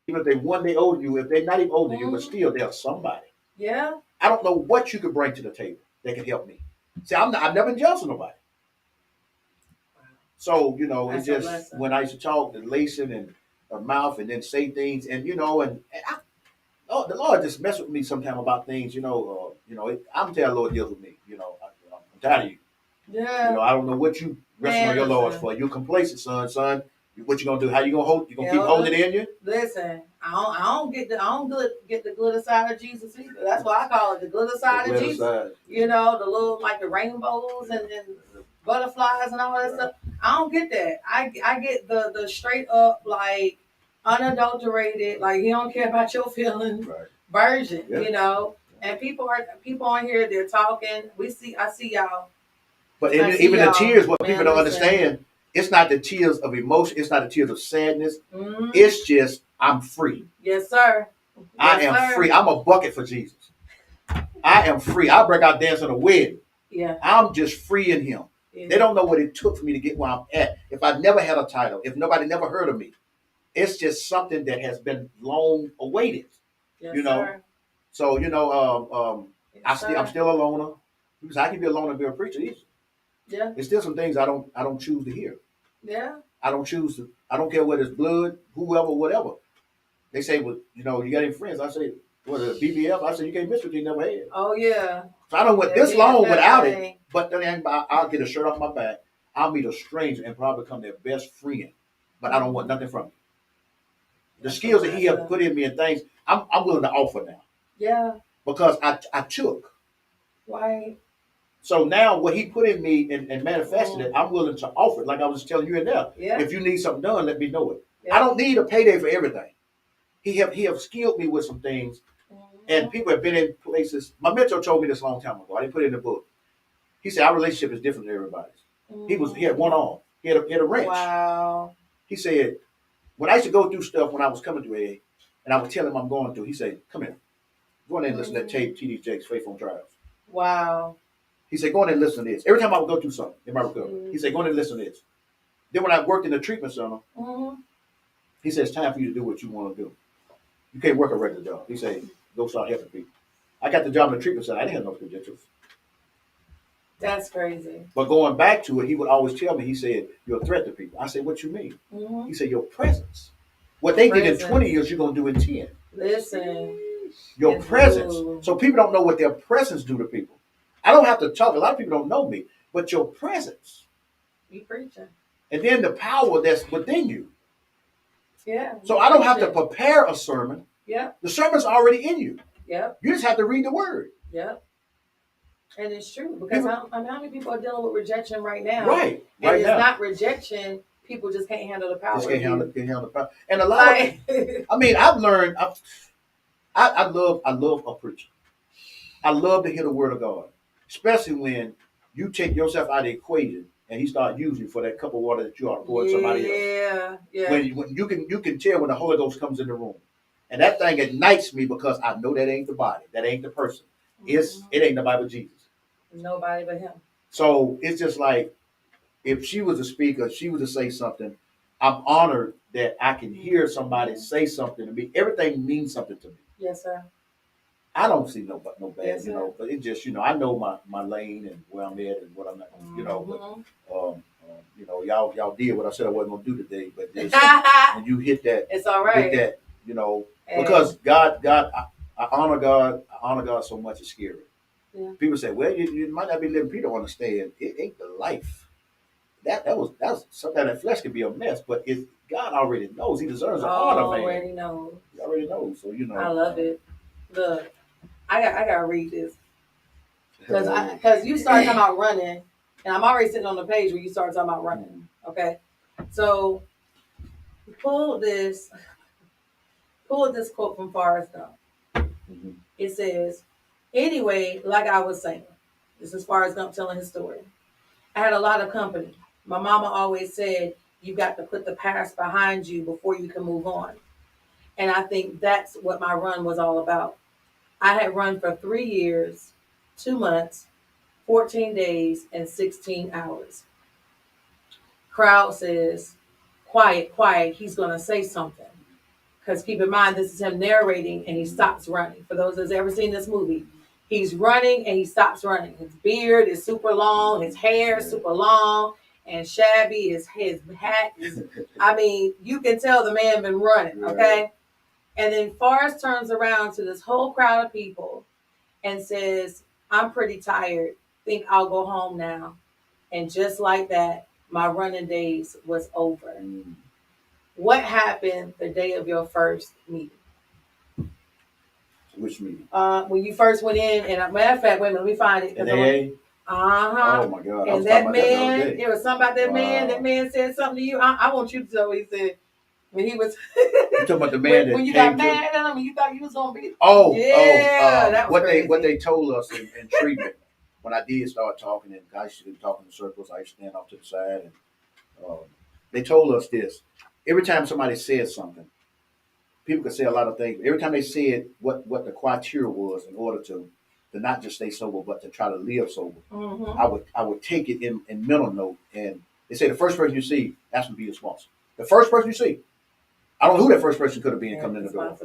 even if they one day older than you, if they're not even older than you, but still they're somebody. Yeah. I don't know what you could bring to the table that can help me. See, I've never been jealous of nobody. So, you know, it's just when I used to talk, the lacing and a mouth and then say things, and you know, the Lord just mess with me sometimes about things, you know. I'm telling the Lord deals with me. You know, I'm tired of you. Yeah. You know, I don't know what you resting on your Lord for. You're complacent, son. What you gonna do? How you gonna hold? You gonna keep holding it in you? Listen, I don't get the glitter side of Jesus either. That's why I call it the glitter side of Jesus. Side. You know, the little like the rainbows and the butterflies and all that stuff. I don't get that. I get the straight up like unadulterated, like he don't care about your feelings version. Yeah. You know, and people on here, they're talking. I see y'all. But even the tears, what people don't understand, it's not the tears of emotion. It's not the tears of sadness. Mm-hmm. It's just, I'm free. Yes, sir. I am free. I'm a bucket for Jesus. I am free. I break out dancing at a wedding. Yeah. I'm just free in Him. Yeah. They don't know what it took for me to get where I'm at. If I never had a title, if nobody never heard of me, it's just something that has been long awaited. Yes, you know. Sir. So you know, yes, I'm still a loner because I can be a loner and be a preacher easy. Yeah. There's still some things I don't choose to hear. Yeah. I don't care whether it's blood, whoever, whatever. They say, well, you know, you got any friends? I say, what, a BBF? I say, you can't miss what you never had. Oh, yeah. So I don't went this long without it, but then I'll get a shirt off my back. I'll meet a stranger and probably become their best friend, but I don't want nothing from it. The skills that He has put in me and things, I'm willing to offer now. Yeah. Because I took. Right. So now what He put in me and manifested it, I'm willing to offer it. Like I was telling you in there. Yeah. If you need something done, let me know it. Yeah. I don't need a payday for everything. He have skilled me with some things. And people have been in places. My mentor told me this a long time ago. I didn't put it in the book. He said our relationship is different than everybody's. He had one arm. He had a wrench. Wow. He said, when I used to go through stuff when I was coming to AA, and I would tell him I'm going through, he said, come here. Go in there and listen to that tape, TD Jakes, Faith on Trials. Wow. He said, go in there and listen to this. Every time I would go through something in my recovery, he said, go in there and listen to this. Then when I worked in the treatment center, he said, it's time for you to do what you want to do. You can't work a regular job. He said, go start helping people. I got the job in the treatment center. I didn't have no credentials. That's crazy. But going back to it, he would always tell me, he said, you're a threat to people. I said, what you mean? He said, your presence. What they did in 20 years, you're going to do in 10. Listen. Your presence. So people don't know what their presence do to people. I don't have to talk. A lot of people don't know me. But your presence. You preaching. and then the power that's within you. Yeah. So I don't have to prepare a sermon. Yep. The sermon's already in you. Yep. You just have to read the word. Yep. And it's true because how many people are dealing with rejection right now? Right. And it's not rejection. People just can't handle the power. Just can't handle the power. And a lot of, I mean, I've learned. I love a preacher. I love to hear the word of God, especially when you take yourself out of the equation and he start using you for that cup of water that you ought to pour in somebody else. Yeah. When you can tell when the Holy Ghost comes in the room, and that thing ignites me because I know that ain't the body, that ain't the person. It ain't nobody but Jesus. Nobody but him. So it's just like if she was a speaker, she was to say something. I'm honored that I can hear somebody say something to me. Everything means something to me. Yes, sir. I don't see no bad, yes, but it just, I know my lane and where I'm at and what I'm not, but, y'all did what I said I wasn't going to do today, but just, when you hit that, it's all right. Hit that, because God, I honor God so much it's scary. Yeah. People say, well, you might not be living. People don't understand. It ain't the life. That was something that flesh can be a mess, but God already knows. He deserves an honor, man. Already knows. He already knows. So I love it. Look, I gotta read this because you start talking about running, and I'm already sitting on the page where you start talking about running. Okay, so pull this quote from Forrest Gump. Mm-hmm. It says, "Anyway, like I was saying, this is Forrest Gump telling his story. I had a lot of company. My mama always said you got to put the past behind you before you can move on, and I think that's what my run was all about." I had run for 3 years, 2 months, 14 days, and 16 hours. Crowd says, quiet, he's going to say something. Because keep in mind, this is him narrating and he stops running. For those that's ever seen this movie, he's running and he stops running. His beard is super long, his hair is super long and shabby, his hat is, I mean, you can tell the man been running, okay? And then Forrest turns around to this whole crowd of people and says, I'm pretty tired. Think I'll go home now. And just like that, my running days was over. Mm. What happened the day of your first meeting? Which meeting? When you first went in, and matter of fact, wait a minute, let me find it. Oh my God. And that man, it was something about that man. That man said something to you. I want you to tell what he said. When he was you talking about the man when that you came got mad at him and you thought you was gonna be that was crazy. What they told us in treatment when I did start talking, and I used to be talking in circles, I used to stand off to the side, and they told us this: every time somebody said something, people could say a lot of things. Every time they said what the criteria was in order to not just stay sober, but to try to live sober, I would take it in mental note, and they say the first person you see, that's to be your sponsor. The first person you see. I don't know who that first person could have been coming in the door.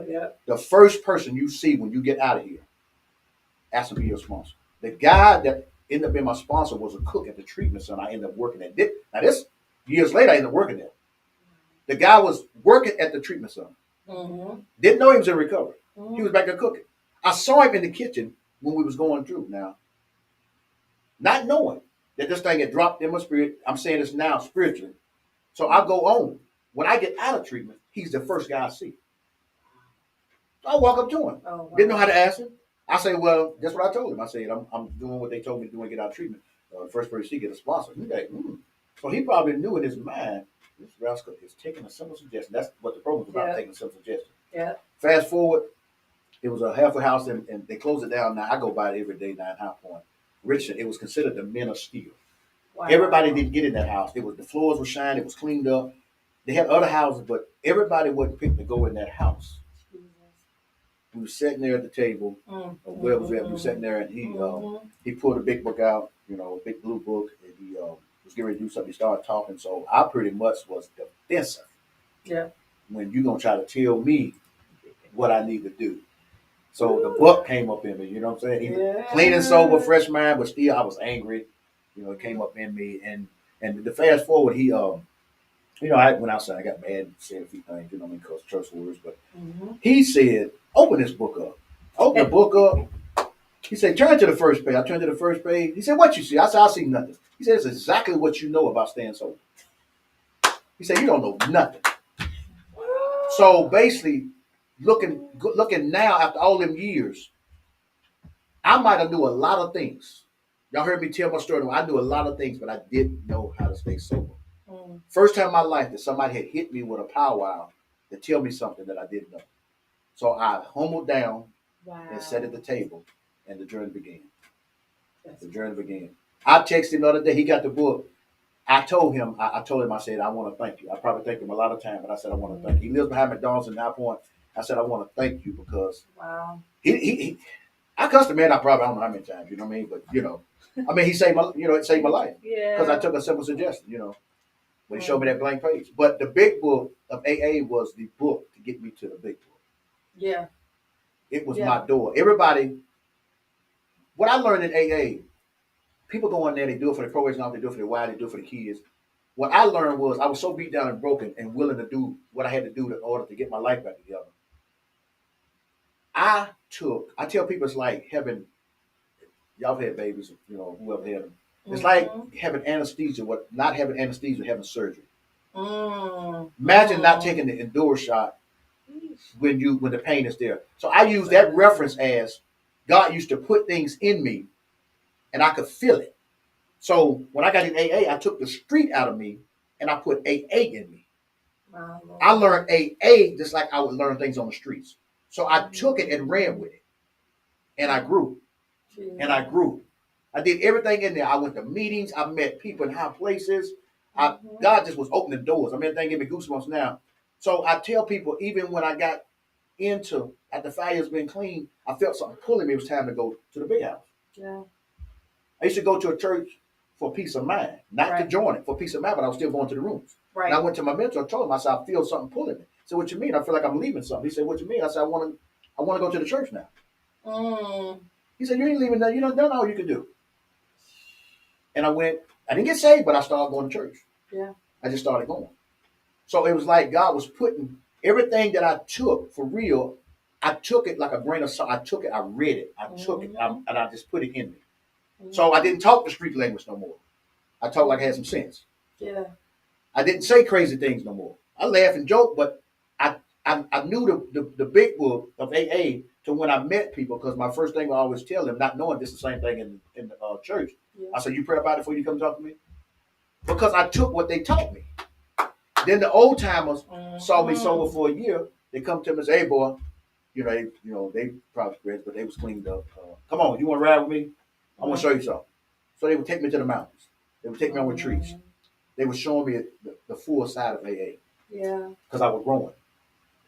The first person you see when you get out of here, ask to be your sponsor. The guy that ended up being my sponsor was a cook at the treatment center I ended up working at. Now this, years later, I ended up working there. The guy was working at the treatment center. Mm-hmm. Didn't know he was in recovery. Mm-hmm. He was back there cooking. I saw him in the kitchen when we was going through now. Not knowing that this thing had dropped in my spirit. I'm saying this now spiritually. So I go on. When I get out of treatment, he's the first guy I see. So I walk up to him. Oh, wow. Didn't know how to ask him. I say, well, that's what I told him. I said, I'm doing what they told me to do and get out of treatment. First person he get a sponsor. He's like, So he probably knew in his mind, this rascal is taking a simple suggestion. That's what the program's about, taking a simple suggestion. Yeah. Fast forward, it was a halfway house and they closed it down. Now I go by it every day now in High Point. Richard, it was considered the men of steel. Wow. Everybody didn't get in that house. The floors were shined, it was cleaned up. They had other houses, but everybody wasn't picked to go in that house. We were sitting there at the table, or where was that? We were sitting there, and he pulled a big book out, a big blue book, and he was getting ready to do something. He started talking, so I pretty much was defensive. Yeah. When you gonna try to tell me what I need to do, so the buck came up in me. You know what I'm saying? He was clean and sober, fresh mind, but still I was angry. It came up in me, and the fast forward, he I went outside, I got mad and said a few things, because church words, but he said, open this book up. Open the book up. He said, turn to the first page. I turned to the first page. He said, what you see? I said, I see nothing. He said, it's exactly what you know about staying sober. He said, you don't know nothing. So basically, looking now after all them years, I might have knew a lot of things. Y'all heard me tell my story. I knew a lot of things, but I didn't know how to stay sober. First time in my life that somebody had hit me with a powwow to tell me something that I didn't know. So I humbled down and sat at the table, and the journey began. The journey began. I texted him the other day. He got the book. I told him, I said, I want to thank you. I probably thanked him a lot of times, but I said, I want to thank you. He lives behind McDonald's in High Point. I said, I want to thank you because he I cussed him, man. I don't know how many times, you know what I mean? But, he saved my, it saved my life. Yeah. Because I took a simple suggestion, when he showed me that blank page. But the big book of AA was the book to get me to the big book. Yeah. It was my door. Everybody, what I learned in AA, people go in there, they do it for the probation office, they do it for the wife, they do it for the kids. What I learned was I was so beat down and broken and willing to do what I had to do in order to get my life back together. I tell people it's like having, y'all have had babies, whoever had them. It's like having anesthesia, not having anesthesia, having surgery. Imagine not taking the endure shot when the pain is there. So I use that reference as God used to put things in me and I could feel it. So when I got in AA, I took the street out of me and I put AA in me. I learned AA just like I would learn things on the streets. So I took it and ran with it. And I grew. And I grew. I did everything in there. I went to meetings. I met people in high places. God just was opening doors. I mean, that thing gave me goosebumps now. So I tell people, even when I got after 5 years being clean, I felt something pulling me. It was time to go to the big house. Yeah. I used to go to a church for peace of mind, not to join it, for peace of mind, but I was still going to the rooms. Right. And I went to my mentor and told him, I said, I feel something pulling me. He said, what you mean? I feel like I'm leaving something. He said, what you mean? I said, I want to go to the church now. He said, you ain't leaving that. You don't know all you can do. And I went, I didn't get saved, but I started going to church. Yeah. I just started going. So it was like God was putting everything that I took for real. I took it like a grain of salt. I took it, I read it, I took it, and I just put it in me. So I didn't talk the street language no more. I talked like I had some sense. Yeah. I didn't say crazy things no more. I laugh and joke, but I knew the big book of AA to when I met people, because my first thing I always tell them, not knowing this is the same thing in the church. Yeah. I said, you pray about it before you come talk to me? Because I took what they taught me. Then the old timers saw me sober for a year. They come to me and say, hey boy, they probably read, but they was cleaned up. Come on, you want to ride with me? I want to show you something. So they would take me to the mountains. They would take me on retreats. They were showing me the full side of AA. Yeah. Because I was growing.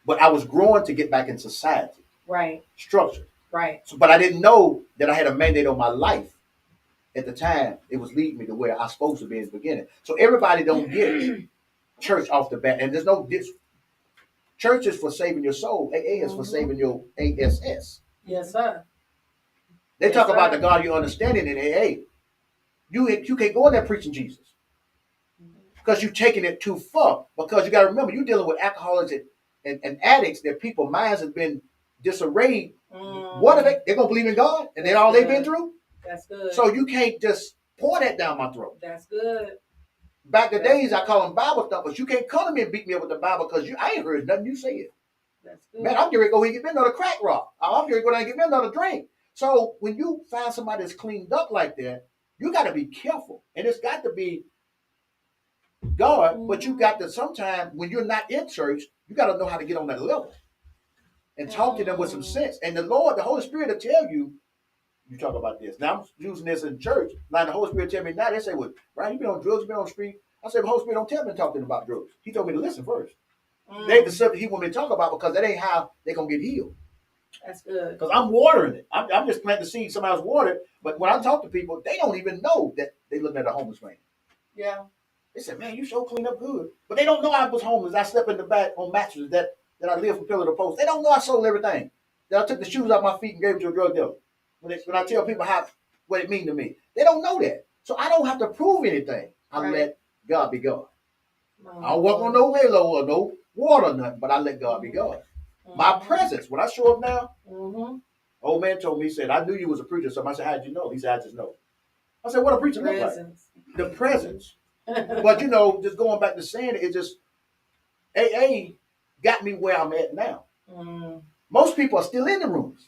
But I was growing to get back in society. Right. Structure. Right. So, but I didn't know that I had a mandate on my life at the time. It was leading me to where I was supposed to be in the beginning. So everybody don't get church off the bat. And there's no church is for saving your soul. AA is for saving your ASS. Yes, sir. They talk about the God you understanding in AA. You can't go in there preaching Jesus. Because you're taking it too far. Because you got to remember, you're dealing with alcoholics and addicts that people's minds have been disarrayed. What are they? They're going to believe in God? And then all they've been through? That's good. So you can't just pour that down my throat. That's good. Back in the days, I call them Bible thumpers. You can't come to me and beat me up with the Bible because I ain't heard nothing you say it. That's good. Man, I'm going to go and get me another crack rock. I'm going to go down and get me another drink. So when you find somebody that's cleaned up like that, you got to be careful. And it's got to be God, but you got to sometimes, when you're not in church, you got to know how to get on that level and talk to them with some sense. And the Holy Spirit will tell you, you talk about this. Now I'm using this in church. Now the Holy Spirit tell me now, they say, well, Brian, you been on drugs, you been on the street. I said, the Holy Spirit don't tell me to talk to them about drugs. He told me to listen first. They the subject he want me to talk about, because that ain't how they're going to get healed. That's good. Because I'm watering it. I'm just planting the seed somebody else watered. But when I talk to people, they don't even know that they looking at a homeless man. Yeah. They said, man, you sure clean up good. But they don't know I was homeless. I slept in the back on mattresses that I lived from pillar to post. They don't know I sold everything. That I took the shoes off my feet and gave them to a drug dealer. When I tell people what it mean to me, they don't know that. So I don't have to prove anything. I let God be God. I don't walk on no halo or no water or nothing, but I let God be God. My presence, when I show up now, old man told me, he said, I knew you was a preacher. So I said, how'd you know? He said, I just know. I said, what a preacher look like? The presence. But you know, just going back to saying it, it just AA got me where I'm at now. Mm. Most people are still in the rooms.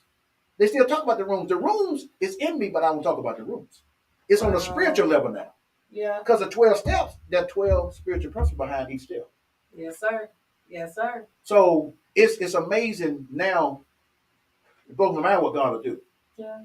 They still talk about the rooms. The rooms is in me, but I don't talk about the rooms. It's on a spiritual level now. Yeah. Because the 12 steps, there are 12 spiritual principles behind each step. Yes, sir. Yes, sir. So it's amazing now. It blows my mind what God will do. Yeah.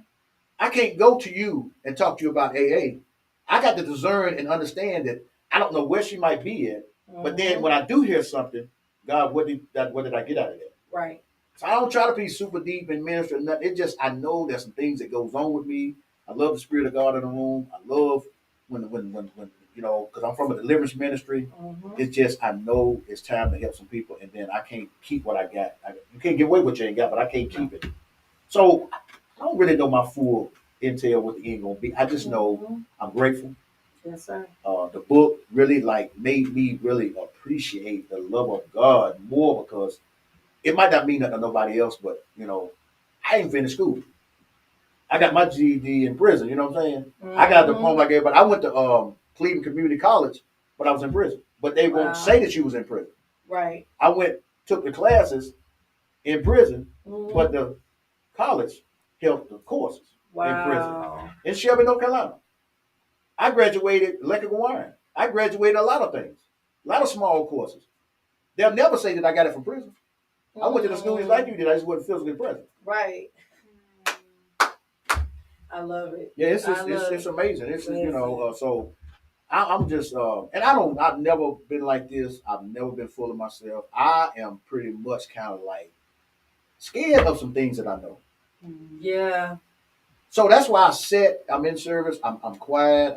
I can't go to you and talk to you about AA. I got to discern and understand that I don't know where she might be at. But then when I do hear something, God, what did I get out of that? Right. So I don't try to be super deep in ministry. Nothing. It just I know there's some things that goes on with me. I love the spirit of God in the room. I love when you know, because I'm from a deliverance ministry. It's just I know it's time to help some people, and then I can't keep what I got. You can't give away what you ain't got, but I can't keep it. So I don't really know my full intel what the end gonna be. I just know I'm grateful. Yes, sir. The book really like made me really appreciate the love of God more because it might not mean nothing to nobody else, but you know, I ain't finished school. I got my GED in prison. You know what I'm saying? I got a diploma like everybody. I went to Cleveland Community College, but I was in prison. But they won't say that you was in prison. Right. I took the classes in prison, but the college held the courses in prison in Shelby, North Carolina. I graduated electrical wiring. I graduated a lot of things, a lot of small courses. They'll never say that I got it from prison. I went to the schools like you did. I just wasn't physically present. Right. I love it. Yeah, it's amazing. It's you know, so I'm just and I've never been like this. I've never been full of myself. I am pretty much kind of like scared of some things that I know. Yeah. So that's why I'm in service. I'm quiet.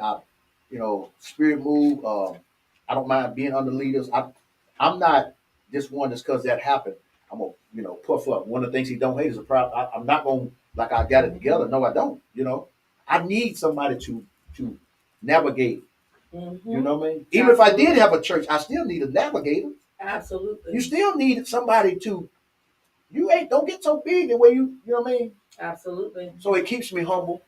You know, spirit move. I don't mind being under leaders. I'm not just one just because that happened. I'm gonna, you know, puff up. One of the things he don't hate is a problem. I'm not gonna like I got it together. No, I don't. You know, I need somebody to navigate. You know what I mean? Even if I did have a church, I still need a navigator. Absolutely. You still need somebody to. Don't get so big the way you know what I mean? Absolutely. So it keeps me humble.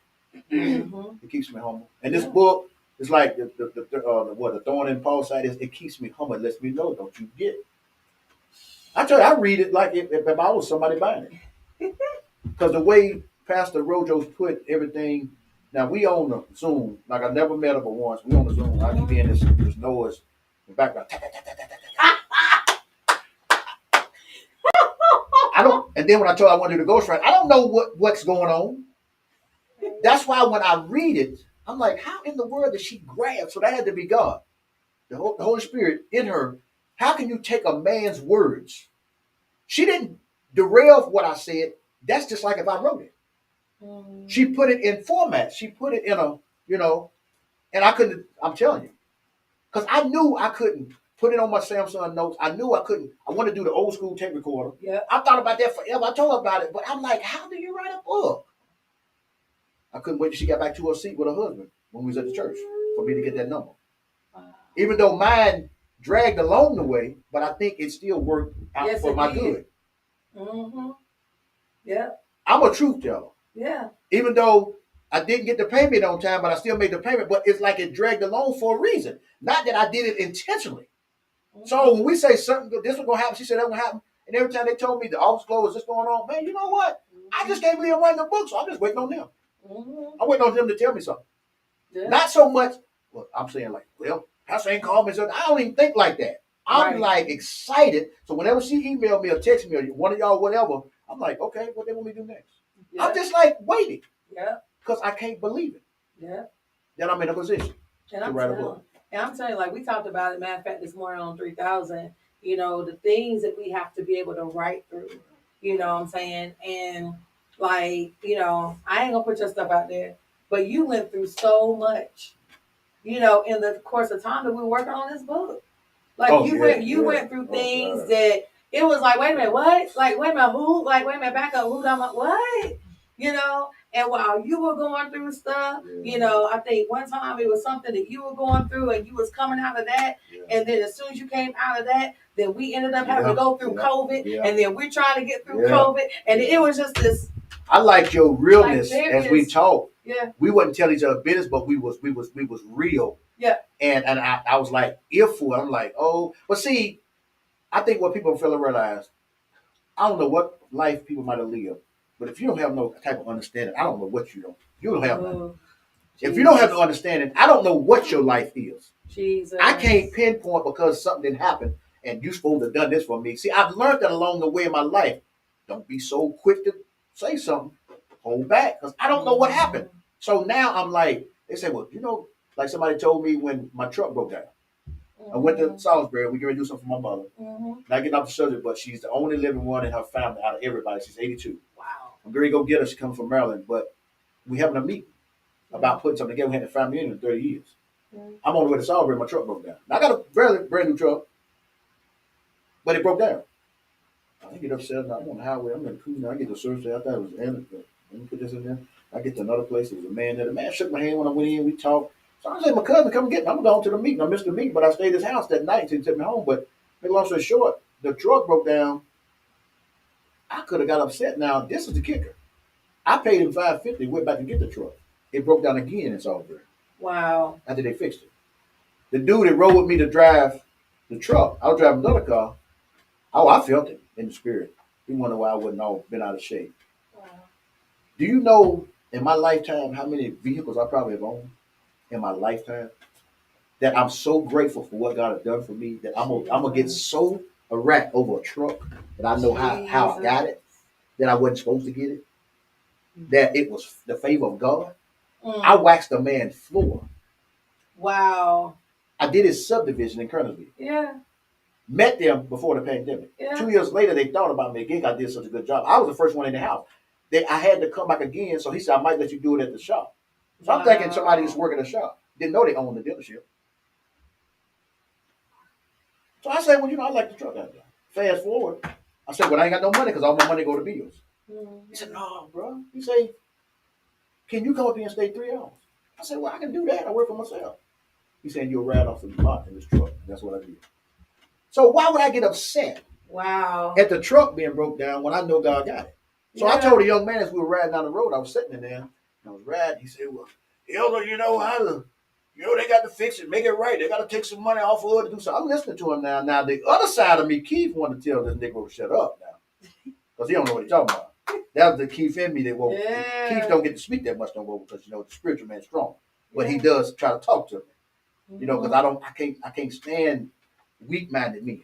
It keeps me humble. And this book is like the thorn in Paul's side is. It keeps me humble. It lets me know, don't you get it. I tell you, I read it like if I was somebody buying it. Because the way Pastor Rojo's put everything. Now we on the Zoom. Like I never met her but once. We on the Zoom. I keep hearing this noise in the background. I don't. And then when I told her I wanted to go ghostwrite, I don't know what's going on. That's why when I read it, I'm like, how in the world did she grab? So that had to be God, the Holy Spirit in her. How can you take a man's words? She didn't derail what I said. That's just like if I wrote it. She put it in format. She put it in a, you know, and I couldn't. I'm telling you, because I knew I couldn't put it on my Samsung notes. I knew I couldn't. I want to do the old school tape recorder. Yeah. I thought about that forever. I told her about it, but I'm like, how do you write a book? I couldn't wait till she got back to her seat with her husband when we was at the church for me to get that number. Even though mine dragged along the way, but I think it still worked out for my good. Yeah. I'm a truth teller. Yeah. Even though I didn't get the payment on time, but I still made the payment. But it's like it dragged along for a reason. Not that I did it intentionally. So when we say something, this was going to happen, she said that was going to happen. And every time they told me the office closed, this going on, man, you know what? I just can't believe I'm writing a book, so I'm just waiting on them. I'm waiting on them to tell me something. Yeah. Not so much, well, I'm saying like, well, Pastor ain't called me. So I don't even think like that. I'm like excited. So whenever she emailed me or text me or one of y'all, whatever, I'm like, okay, what they want me to do next? Yeah. I'm just like waiting. Yeah. Because I can't believe it. Yeah. That I'm in a position to write a book. And I'm telling you, like we talked about it, matter of fact, this morning on 3000, you know, the things that we have to be able to write through, you know what I'm saying? And like, you know, I ain't gonna put your stuff out there, but you went through so much, you know, in the course of time that we were working on this book. Like you went through things that it was like, wait a minute, what? Like, wait a minute, who? Like, wait a minute, back up, who? I'm like, what? You know? And while you were going through stuff, you know, I think one time it was something that you were going through and you was coming out of that. And then as soon as you came out of that, then we ended up having to go through COVID. And then we're trying to get through COVID. And it was just this. I like your realness as we talk. Yeah. We wouldn't tell each other business, but we was real Yeah. And I was like earful. I'm like, oh, but see, I think what people fail to realize, I don't know what life people might have lived, but if you don't have no type of understanding, I don't know what you don't. You don't have none. Oh, If you don't have no Jesus. understanding, I don't know what your life is. I can't Jesus. pinpoint because something didn't happen and you supposed to have done this for me. See, I've learned that along the way in my life. Don't be so quick to say something. Hold back because I don't know what happened. So now I'm like, they say, well, like somebody told me when my truck broke down. I went to Salisbury. We going to do something for my mother. Not getting off the subject, but she's the only living one in her family out of everybody. She's 82. Wow. I'm going to go get her. She comes from Maryland, but we having a meeting about putting something together. We hadn't family in 30 years. I'm on the way to Salisbury. My truck broke down. Now, I got a brand new truck, but it broke down. I get upset. I'm on the highway. I'm in the cruise. I get the service. I thought it was in. Let me put this in there. I get to another place. There was a man there. The man shook my hand when I went in. We talked. So I said, my cousin, come get me. I'm going to the meeting. I missed the meeting, but I stayed at his house that night until he took me home. But make a long story short, the truck broke down. I could have got upset. Now, this is the kicker. I paid him $550. Went back to get the truck. It broke down again in Salisbury. Wow. After they fixed it. The dude that rode with me to drive the truck, I was driving another car. Oh, I felt it in the spirit. He wondered why I wouldn't all been out of shape. Wow. Do you know in my lifetime how many vehicles I probably have owned in my lifetime? That I'm so grateful for what God has done for me that I'm gonna get so erect over a truck that I know how I got it, that I wasn't supposed to get it, that it was the favor of God. I waxed a man's floor. Wow. I did his subdivision in Kernersville. Yeah. Met them before the pandemic. Yeah. 2 years later, they thought about me again. I did such a good job. I was the first one in the house. I had to come back again, so he said, I might let you do it at the shop. So I'm thinking somebody who's working the shop. Didn't know they owned the dealership. So I said, well, I like the truck out there. Fast forward. I said, well, I ain't got no money because all my money go to bills. He said, no, bro. He said, can you come up here and stay 3 hours? I said, well, I can do that. I work for myself. He said, you'll ride off the lot in this truck. And that's what I did. So why would I get upset Wow. at the truck being broke down when I know God got it? So I told the young man as we were riding down the road, I was sitting in there, and I was riding. He said, well, Elder, they got to fix it, make it right. They got to take some money off of her to do something. I'm listening to him now. Now, the other side of me, Keith, wanted to tell this Negro to shut up now because he don't know what he's talking about. That was the Keith in me that woke. Yeah. Keith don't get to speak that much no more because, the spiritual man's strong. But he does try to talk to me, because I can't stand weak-minded men.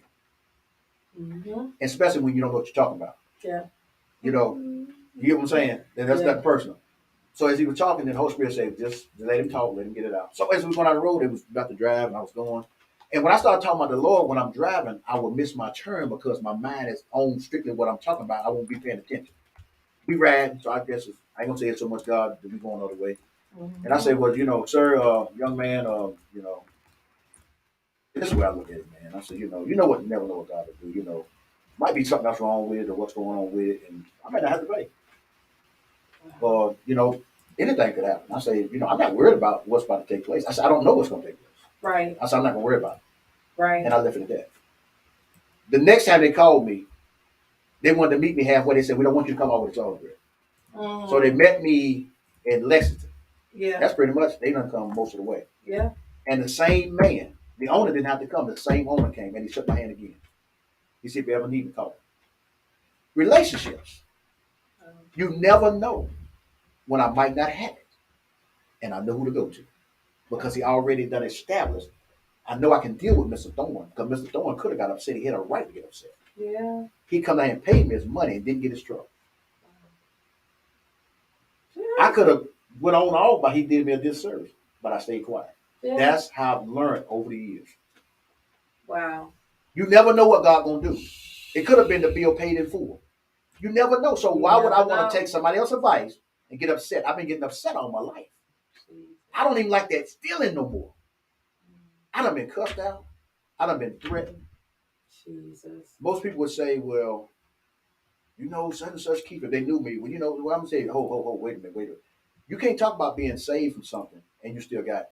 Especially when you don't know what you're talking about. Yeah. You get what I'm saying? That's nothing personal. So as he was talking, then the Holy Spirit said, just let him talk, let him get it out. So as we went on the road, it was about to drive, and I was going. And when I started talking about the Lord, when I'm driving, I would miss my turn because my mind is on strictly what I'm talking about. I won't be paying attention. We ride, so I guess I ain't gonna say it's so much God that we going all the way. And I said, well, sir, young man, this is where I look at it, man. I said, you know what, you never know what God will do. Might be something else wrong with it or what's going on with it, and I might not have to pay. Or, anything could happen. I say, I'm not worried about what's about to take place. I said, I don't know what's going to take place. Right. I said, I'm not going to worry about it. Right. And I left it at that. The next time they called me, they wanted to meet me halfway. They said, we don't want you to come over to Salisbury. So they met me in Lexington. Yeah. That's pretty much, they done come most of the way. Yeah. And the same man, the owner didn't have to come. The same owner came and he shook my hand again. He said, if you ever need me, call me. Relationships. You never know when I might not have it. And I know who to go to because he already done established. I know I can deal with Mr. Thorne because Mr. Thorne could have got upset. He had a right to get upset. Yeah. He come down and paid me his money and didn't get his truck. Yeah. I could have went on all, but he did me a disservice. But I stayed quiet. Yeah. That's how I've learned over the years. Wow. You never know what God gonna do. It could have been the bill paid in full. You never know. So why would I want to take somebody else's advice and get upset? I've been getting upset all my life. I don't even like that feeling no more. I done been cussed out. I done been threatened. Jesus. Most people would say, well, such and such keep it. They knew me. Well, what I'm saying, wait a minute. You can't talk about being saved from something and you still got